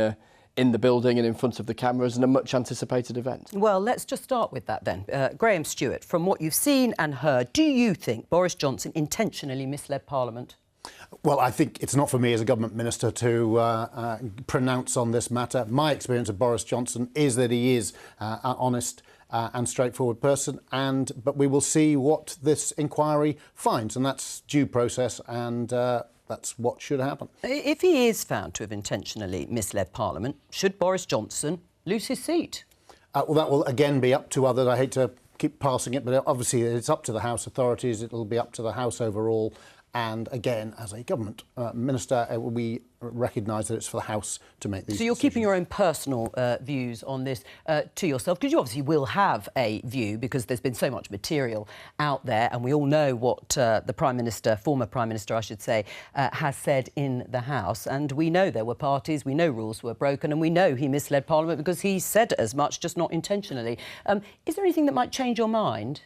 in the building and in front of the cameras in a much anticipated event. Well, let's just start with that then. Graham Stewart, from what you've seen and heard, do you think Boris Johnson intentionally misled Parliament? Well, I think it's not for me as a government minister to pronounce on this matter. My experience of Boris Johnson is that he is an honest and straightforward person, but we will see what this inquiry finds, and that's due process, and that's what should happen. If he is found to have intentionally misled Parliament, should Boris Johnson lose his seat? Well, that will again be up to others. I hate to keep passing it, but obviously it's up to the House authorities. It'll be up to the House overall. And again, as a government minister, we recognise that it's for the House to make these decisions. So you're keeping your own personal views on this to yourself, because you obviously will have a view, because there's been so much material out there, and we all know what the Prime Minister, former Prime Minister, I should say, has said in the House. And we know there were parties, we know rules were broken, and we know he misled Parliament because he said as much, just not intentionally. Is there anything that might change your mind?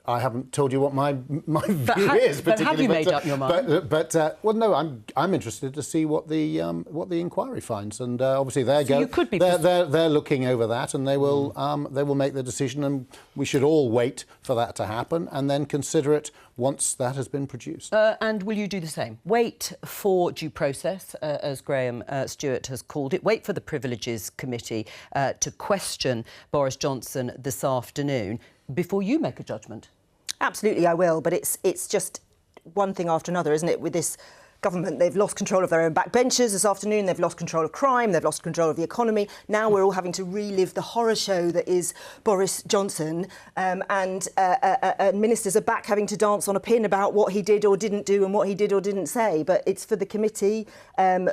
I haven't told you what my view is, but have you made up your mind? Well, no, I'm interested to see what the inquiry finds, and obviously they're looking over that, and they will make the decision, and we should all wait for that to happen, and then consider it once that has been produced. And will you do the same? Wait for due process, as Graham Stewart has called it. Wait for the Privileges Committee to question Boris Johnson this afternoon before you make a judgment. Absolutely, I will, but it's just one thing after another, isn't it? With this government, they've lost control of their own backbenchers this afternoon, they've lost control of crime, they've lost control of the economy. Now we're all having to relive the horror show that is Boris Johnson, and ministers are back having to dance on a pin about what he did or didn't do and what he did or didn't say. But it's for the committee,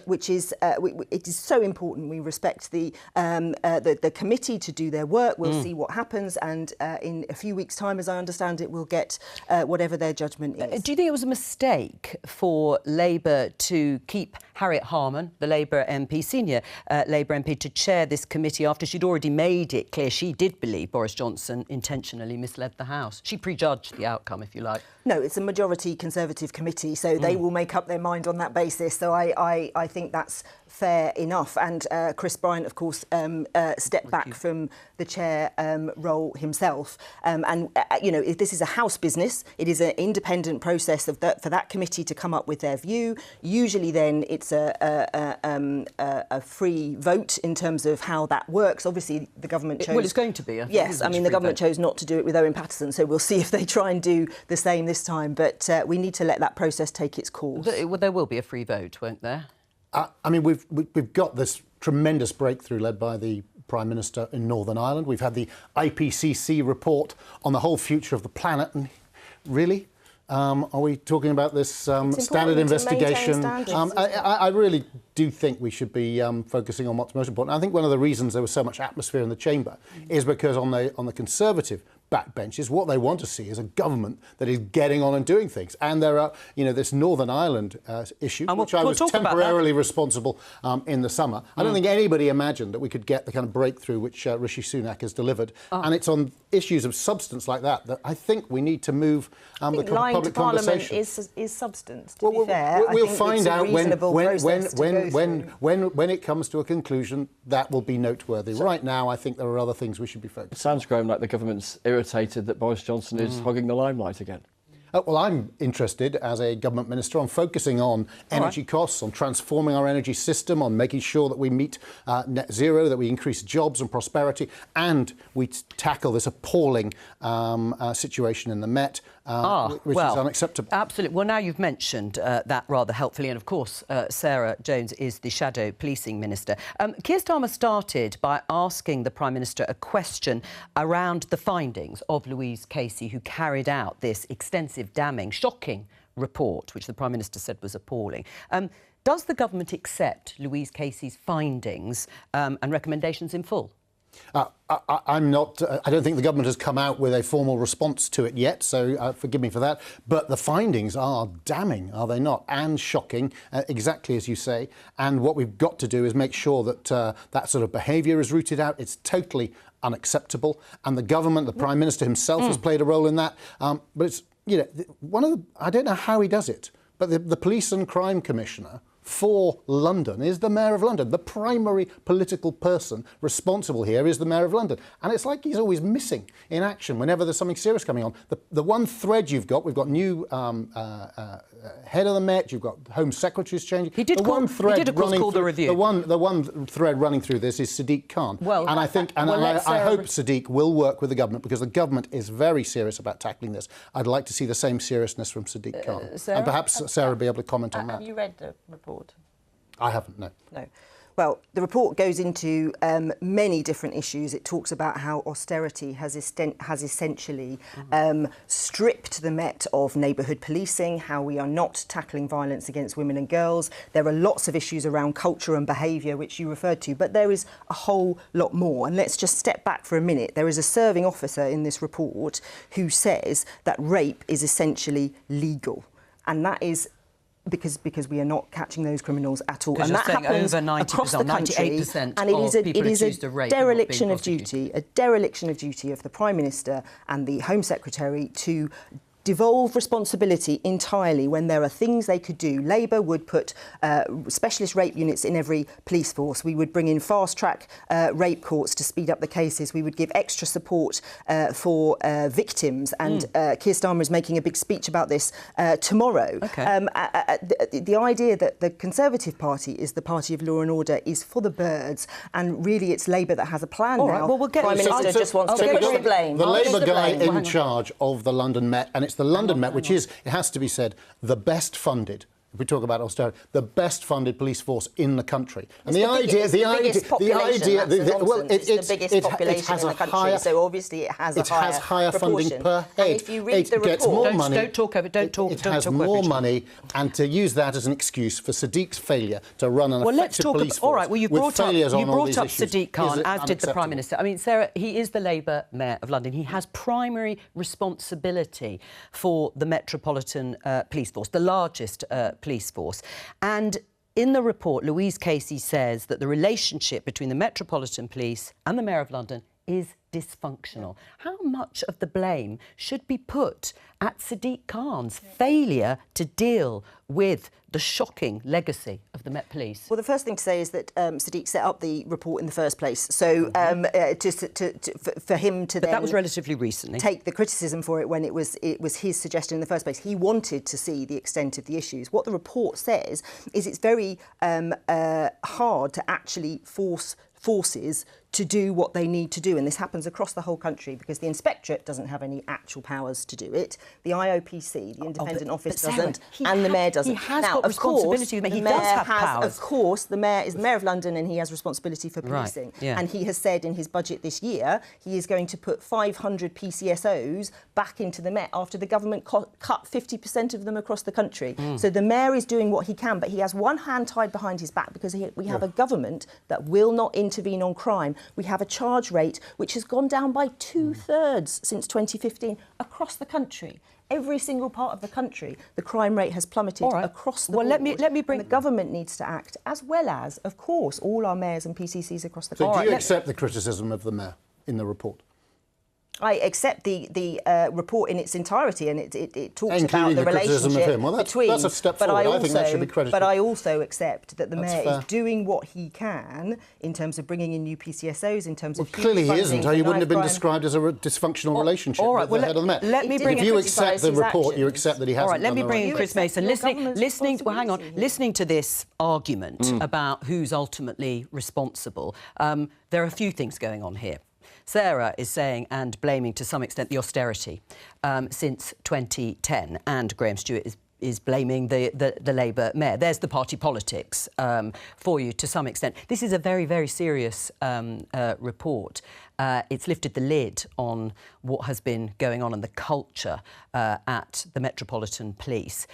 which is it is so important we respect the committee to do their work. We'll see what happens, and in a few weeks' time, as I understand it, we'll get whatever their judgment is. Do you think it was a mistake for Labour to keep Harriet Harman, the Labour MP, senior Labour MP, to chair this committee after she'd already made it clear she did believe Boris Johnson intentionally misled the House? She prejudged the outcome, if you like. No, it's a majority Conservative committee, so they will make up their mind on that basis. So I think that's fair enough. And Chris Bryant, of course, stepped back from the chair role himself. If this is a House business, it is an independent process for that committee to come up with their view. Usually then it's a free vote in terms of how that works. Obviously, the government chose... Well, it's going to be. Yes, I mean, the government chose not to do it with Owen Paterson, so we'll see if they try and do the same this time. But we need to let that process take its course. There will be a free vote, won't there? I mean, we've got this tremendous breakthrough led by the Prime Minister in Northern Ireland. We've had the IPCC report on the whole future of the planet, and really... are we talking about this standard investigation? I really do think we should be focusing on what's most important. I think one of the reasons there was so much atmosphere in the chamber is because on the Conservative backbenchers. What they want to see is a government that is getting on and doing things. And there are, this Northern Ireland issue, which I was temporarily responsible in the summer. I don't think anybody imagined that we could get the kind of breakthrough which Rishi Sunak has delivered. And it's on issues of substance like that I think we need to move the public conversation. Is substance, to be fair. We'll find out when it comes to a conclusion that will be noteworthy. Right now, I think there are other things we should be focused on. It sounds, Graham, like the government's irritated that Boris Johnson is hogging the limelight again. Well, I'm interested as a government minister on focusing on energy costs, on transforming our energy system, on making sure that we meet net zero, that we increase jobs and prosperity, and we tackle this appalling situation in the Met, which is unacceptable. Absolutely. Well, now you've mentioned that rather helpfully, and of course, Sarah Jones is the Shadow Policing Minister. Keir Starmer started by asking the Prime Minister a question around the findings of Louise Casey, who carried out this extensive, damning, shocking report, which the Prime Minister said was appalling. Does the government accept Louise Casey's findings and recommendations in full? I'm not. I don't think the government has come out with a formal response to it yet, so forgive me for that. But the findings are damning, are they not? And shocking, exactly as you say. And what we've got to do is make sure that that sort of behaviour is rooted out. It's totally unacceptable. And the government, the Prime Minister himself has played a role in that. But it's, I don't know how he does it, but the Police and Crime Commissioner for London is the Mayor of London. The primary political person responsible here is the Mayor of London. And it's like he's always missing in action whenever there's something serious coming on. The one thread we've got new head of the Met, you've got Home Secretaries changing. He did, call the review. The one thread running through this is Sadiq Khan. I hope Sadiq will work with the government, because the government is very serious about tackling this. I'd like to see the same seriousness from Sadiq Khan. And perhaps Sarah will be able to comment on that. Have you read the report? I haven't, no. No. Well, the report goes into many different issues. It talks about how austerity has essentially stripped the Met of neighbourhood policing, how we are not tackling violence against women and girls. There are lots of issues around culture and behaviour, which you referred to, but there is a whole lot more. And let's just step back for a minute. There is a serving officer in this report who says that rape is essentially legal. And that is because we are not catching those criminals at all. And that happens across the country. And it is a dereliction of duty, of the Prime Minister and the Home Secretary to devolve responsibility entirely when there are things they could do. Labour would put specialist rape units in every police force. We would bring in fast-track rape courts to speed up the cases. We would give extra support for victims. And Keir Starmer is making a big speech about this tomorrow. The idea that the Conservative Party is the party of law and order is for the birds, and really it's Labour that has a plan now. Well, Prime Minister just wants to push the blame. The Labour guy in charge of the London Met, and it's the London Met, which is, it has to be said, the best funded, if we talk about austerity, the best funded police force in the country. And it's the biggest population in the country, so obviously it has higher funding per head. And if you read the report, more money. Don't talk over. It has more money, and to use that as an excuse for Sadiq's failure to run an effective police force. All right. Well, you brought up Sadiq Khan, as did the Prime Minister. I mean, Sarah, he is the Labour Mayor of London. He has primary responsibility for the Metropolitan Police Force, the largest police force. And in the report, Louise Casey says that the relationship between the Metropolitan Police and the Mayor of London is dysfunctional. How much of the blame should be put at Sadiq Khan's failure to deal with the shocking legacy of the Met Police? Well, the first thing to say is that Sadiq set up the report in the first place. So for him to then... But that was relatively recently. ...take the criticism for it when it was his suggestion in the first place. He wanted to see the extent of the issues. What the report says is it's very hard to actually force forces to do what they need to do. And this happens across the whole country because the Inspectorate doesn't have any actual powers to do it. The IOPC, the Independent Office, doesn't, and the Mayor doesn't. He has got responsibility. He does have powers. Of course, the Mayor is the Mayor of London and he has responsibility for policing. Right, yeah. And he has said in his budget this year he is going to put 500 PCSOs back into the Met after the government cut 50% of them across the country. So the Mayor is doing what he can, but he has one hand tied behind his back because we have a government that will not intervene on crime. We have a charge rate which has gone down by 2/3 since 2015 across the country. Every single part of the country, the crime rate has plummeted across the board. Let me bring... And the government needs to act, as well as, of course, all our mayors and PCCs across the country. So do you accept the criticism of the mayor in the report? I accept the report in its entirety, and it talks Including about the criticism of relationship him. Well, between. that's a step forward. I think that should be credited. But I also accept that the That's mayor fair. is doing what he can in terms of bringing in new PCSOs, in terms of clearly he isn't, or he wouldn't have been crime. described as a dysfunctional relationship with the head of the Met. Let me bring if you accept the report, you accept that he hasn't. All right, let me done the bring right in Chris thing. Mason. Listening to this argument about who's ultimately responsible, there are a few things going on here. Sarah is saying and blaming to some extent the austerity since 2010, and Graham Stewart is blaming the Labour mayor. There's the party politics for you to some extent. This is a very, very serious report. It's lifted the lid on what has been going on and the culture at the Metropolitan Police.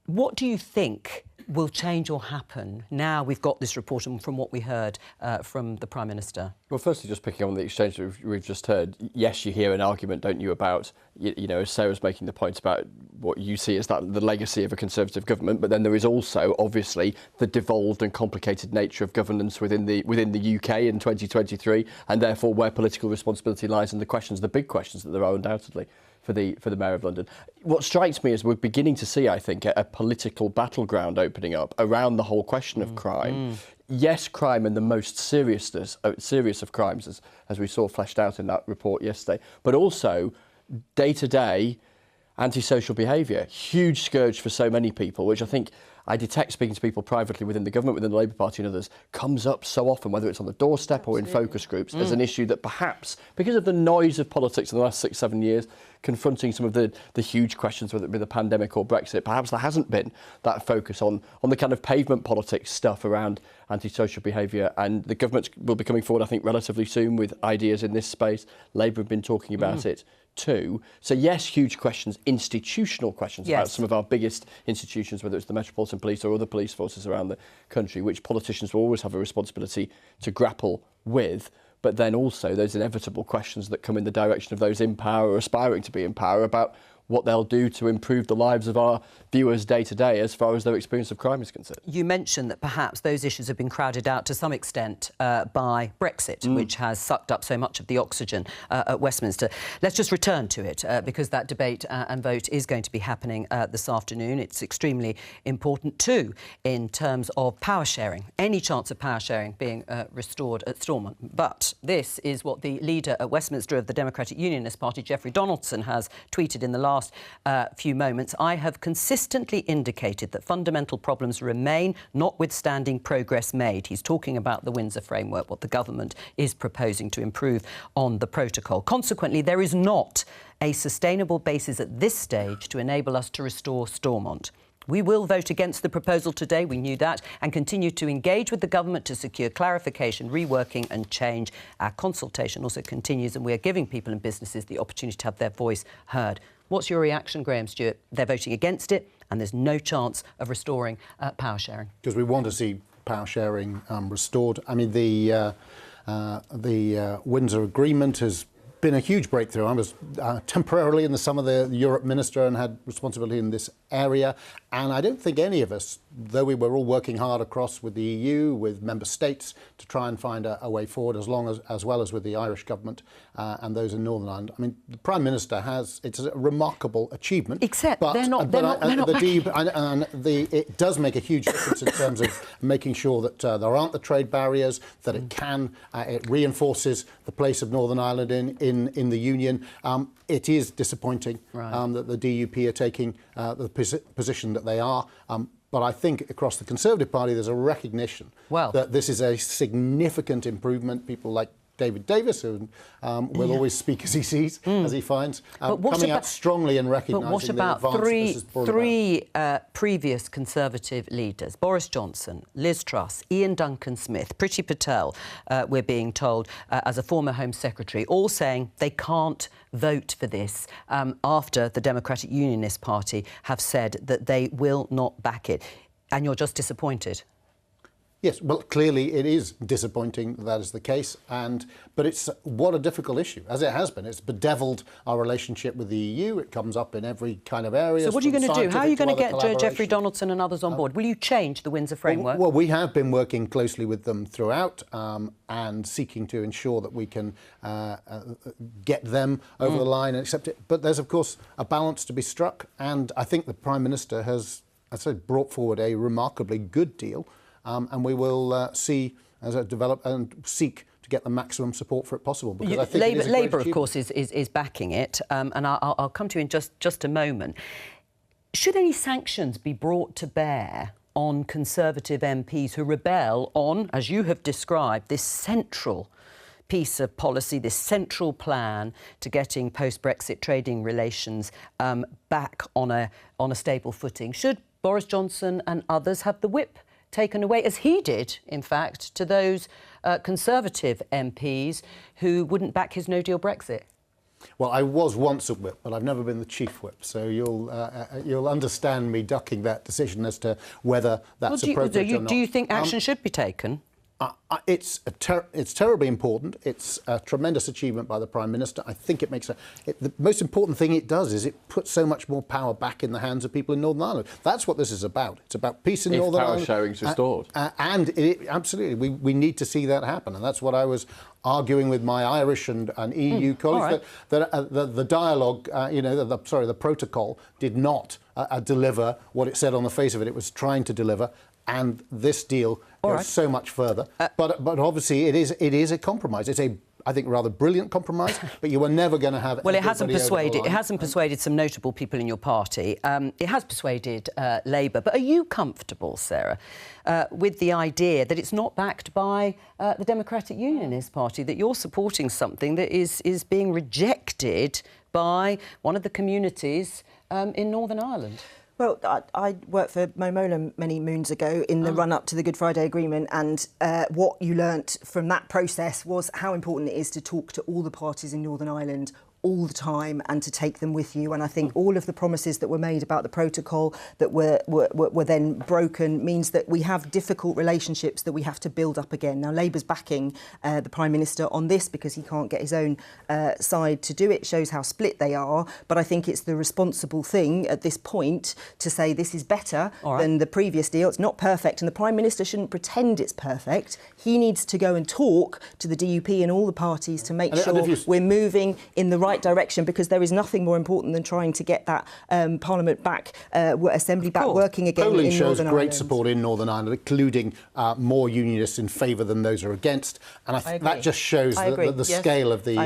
What do you think will change or happen now we've got this report and from what we heard from the Prime Minister? Well, firstly, just picking on the exchange that we've just heard, yes, you hear an argument, don't you, about, you know, as Sarah's making the point about what you see as that the legacy of a Conservative government, but then there is also, obviously, the devolved and complicated nature of governance within the UK in 2023, and therefore where political responsibility lies and the big questions that there are undoubtedly for the Mayor of London. What strikes me is we're beginning to see, I think, a political battleground opening up around the whole question of crime. Yes, crime and the most serious of crimes, as we saw fleshed out in that report yesterday, but also day-to-day antisocial behaviour, huge scourge for so many people, which I think I detect speaking to people privately within the government, within the Labour Party and others, comes up so often, whether it's on the doorstep or in focus groups, as an issue that perhaps, because of the noise of politics in the last 6-7 years, confronting some of the huge questions, whether it be the pandemic or Brexit, perhaps there hasn't been that focus on the kind of pavement politics stuff around antisocial behaviour. And the government will be coming forward, I think, relatively soon with ideas in this space. Labour have been talking about it too. So yes, huge questions, institutional questions about some of our biggest institutions, whether it's the Metropolitan Police or other police forces around the country, which politicians will always have a responsibility to grapple with. But then also those inevitable questions that come in the direction of those in power or aspiring to be in power about what they'll do to improve the lives of our viewers day to day as far as their experience of crime is concerned. You mentioned that perhaps those issues have been crowded out to some extent by Brexit, which has sucked up so much of the oxygen at Westminster. Let's just return to it because that debate and vote is going to be happening this afternoon. It's extremely important too in terms of power sharing, any chance of power sharing being restored at Stormont. But this is what the leader at Westminster of the Democratic Unionist Party, Geoffrey Donaldson, has tweeted in the last few moments. I have consistently indicated that fundamental problems remain, notwithstanding progress made. He's talking about the Windsor framework, what the government is proposing to improve on the protocol. Consequently, there is not a sustainable basis at this stage to enable us to restore Stormont. We will vote against the proposal today, we knew that, and continue to engage with the government to secure clarification, reworking and change. Our consultation also continues and we are giving people and businesses the opportunity to have their voice heard. What's your reaction, Graham Stewart? They're voting against it and there's no chance of restoring power sharing. Because we want to see power sharing restored. I mean, the Windsor Agreement has been a huge breakthrough. I was temporarily in the summer the Europe Minister and had responsibility in this area. And I don't think any of us, though we were all working hard across with the EU, with member states, to try and find a way forward, as well as with the Irish government and those in Northern Ireland. I mean, the Prime Minister it's a remarkable achievement. Except they're not it does make a huge difference in terms of making sure that there aren't the trade barriers, that it reinforces the place of Northern Ireland in the Union. It is disappointing that the DUP are taking the position that they are. But I think across the Conservative Party there's a recognition that this is a significant improvement. People like David Davis, who will always speak as he sees, as he finds, coming out strongly and recognising the advance this has brought three previous Conservative leaders, Boris Johnson, Liz Truss, Ian Duncan-Smith, Priti Patel, we're being told, as a former Home Secretary, all saying they can't vote for this after the Democratic Unionist Party have said that they will not back it. And you're just disappointed? Yes, well, clearly it is disappointing that is the case, but it's what a difficult issue, as it has been. It's bedevilled our relationship with the EU. It comes up in every kind of area. So what are you going to do? How are you going to get Geoffrey Donaldson and others on board? Will you change the Windsor framework? Well, we have been working closely with them throughout and seeking to ensure that we can get them over the line and accept it. But there's, of course, a balance to be struck, and I think the Prime Minister has, as I said, brought forward a remarkably good deal. And we will see as it develop and seek to get the maximum support for it possible. Because I think Labour, of course, is backing it, and I'll come to you in just a moment. Should any sanctions be brought to bear on Conservative MPs who rebel on, as you have described, this central piece of policy, this central plan to getting post-Brexit trading relations back on a stable footing? Should Boris Johnson and others have the whip taken away, as he did, in fact, to those Conservative MPs who wouldn't back his no-deal Brexit? Well, I was once a whip, but I've never been the chief whip, so you'll understand me ducking that decision as to whether that's appropriate or not. Do you think action should be taken? It's terribly important. It's a tremendous achievement by the Prime Minister. I think it makes the most important thing it does is it puts so much more power back in the hands of people in Northern Ireland. That's what this is about. It's about peace in Northern Ireland. If power sharing is restored. Absolutely, we need to see that happen, and that's what I was arguing with my Irish and EU colleagues, that the dialogue, the protocol did not deliver what it said on the face of it. It was trying to deliver. And this deal goes so much further. But obviously it is a compromise. It's I think, rather brilliant compromise, but you were never going to have... Well, it hasn't persuaded some notable people in your party. It has persuaded Labour. But are you comfortable, Sarah, with the idea that it's not backed by the Democratic Unionist Party, that you're supporting something that is being rejected by one of the communities in Northern Ireland? Well, I worked for Mo Mowlam many moons ago in the run-up to the Good Friday Agreement, and what you learnt from that process was how important it is to talk to all the parties in Northern Ireland all the time and to take them with you. And I think all of the promises that were made about the protocol that were then broken means that we have difficult relationships that we have to build up again. Now, Labour's backing the Prime Minister on this because he can't get his own side to do it. Shows how split they are. But I think it's the responsible thing at this point to say this is better than the previous deal. It's not perfect, and the Prime Minister shouldn't pretend it's perfect. He needs to go and talk to the DUP and all the parties to make sure we're moving in the right direction, because there is nothing more important than trying to get that Parliament back, Assembly back working again in Northern Ireland. Polling shows great support in Northern Ireland, including more unionists in favour than those who are against, and I think that just shows the scale of the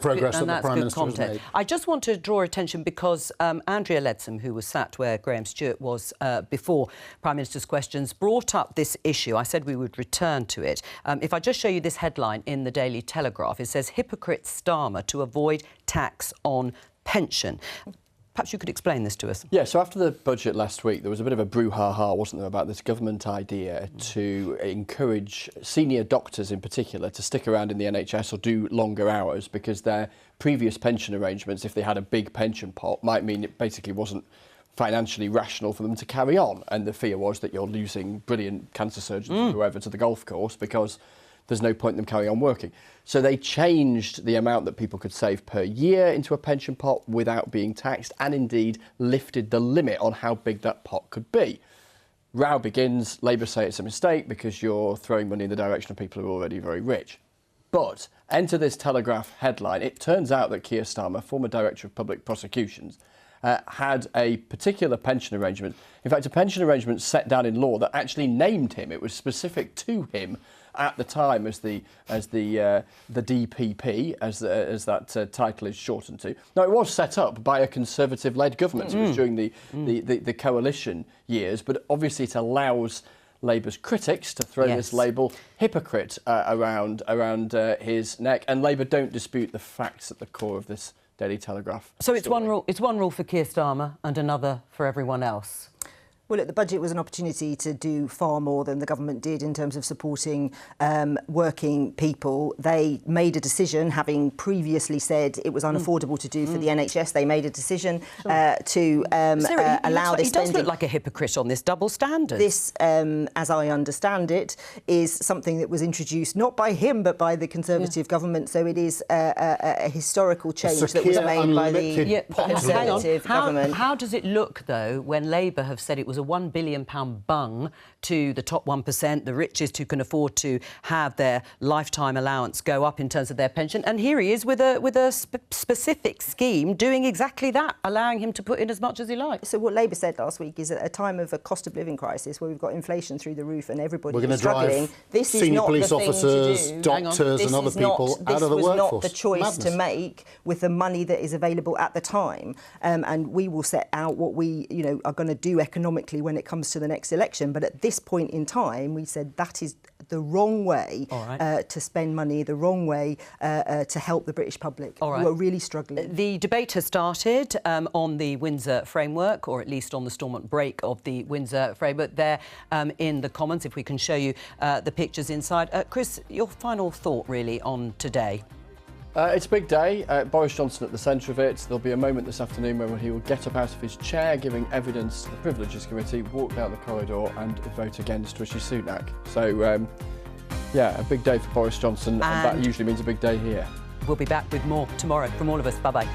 progress that the Prime Minister has made. I just want to draw attention because Andrea Leadsom, who was sat where Graham Stewart was before Prime Minister's questions, brought up this issue. I said we would return to it. If I just show you this headline in the Daily Telegraph, it says, "Hypocrite Starmer to avoid tax on pension." Perhaps you could explain this to us. Yeah, so after the budget last week, there was a bit of a brouhaha, wasn't there, about this government idea to encourage senior doctors in particular to stick around in the NHS or do longer hours, because their previous pension arrangements, if they had a big pension pot, might mean it basically wasn't financially rational for them to carry on. And the fear was that you're losing brilliant cancer surgeons or whoever to the golf course because there's no point in them carrying on working. So they changed the amount that people could save per year into a pension pot without being taxed, and indeed lifted the limit on how big that pot could be. Row begins. Labour say it's a mistake because you're throwing money in the direction of people who are already very rich. But enter this Telegraph headline. It turns out that Keir Starmer, former Director of Public Prosecutions, had a particular pension arrangement. In fact, a pension arrangement set down in law that actually named him. It was specific to him at the time as the DPP, as that title is shortened to. Now, it was set up by a Conservative-led government. It was during the coalition years, but obviously it allows Labour's critics to throw this label hypocrite around his neck, and Labour don't dispute the facts at the core of this Daily Telegraph. So it's one rule for Keir Starmer and another for everyone else. Well, look, the budget was an opportunity to do far more than the government did in terms of supporting working people. They made a decision, having previously said it was unaffordable to do for the NHS. They made a decision to allow this spending. He does look like a hypocrite on this double standard. This, as I understand it, is something that was introduced not by him but by the Conservative government. So it is a historical change that was made by the Conservative government. How does it look, though, when Labour have said it was a £1 billion bung to the top 1%, the richest who can afford to have their lifetime allowance go up in terms of their pension? And here he is with a specific scheme doing exactly that, allowing him to put in as much as he likes. So what Labour said last week is at a time of a cost of living crisis where we've got inflation through the roof and everybody is struggling, this is not the thing to do. Officers, doctors and other people out of the workforce. This was not the choice to make with the money that is available at the time. And we will set out what we are going to do economically when it comes to the next election. But at this point in time, we said that is the wrong way to spend money, the wrong way to help the British public who are really struggling. The debate has started on the Windsor framework, or at least on the Stormont break of the Windsor framework. There in the Commons, if we can show you the pictures inside. Chris, your final thought really on today? It's a big day. Boris Johnson at the centre of it. There'll be a moment this afternoon when he will get up out of his chair, giving evidence to the Privileges Committee, walk down the corridor and vote against Rishi Sunak. So, yeah, a big day for Boris Johnson, and that usually means a big day here. We'll be back with more tomorrow from all of us. Bye-bye.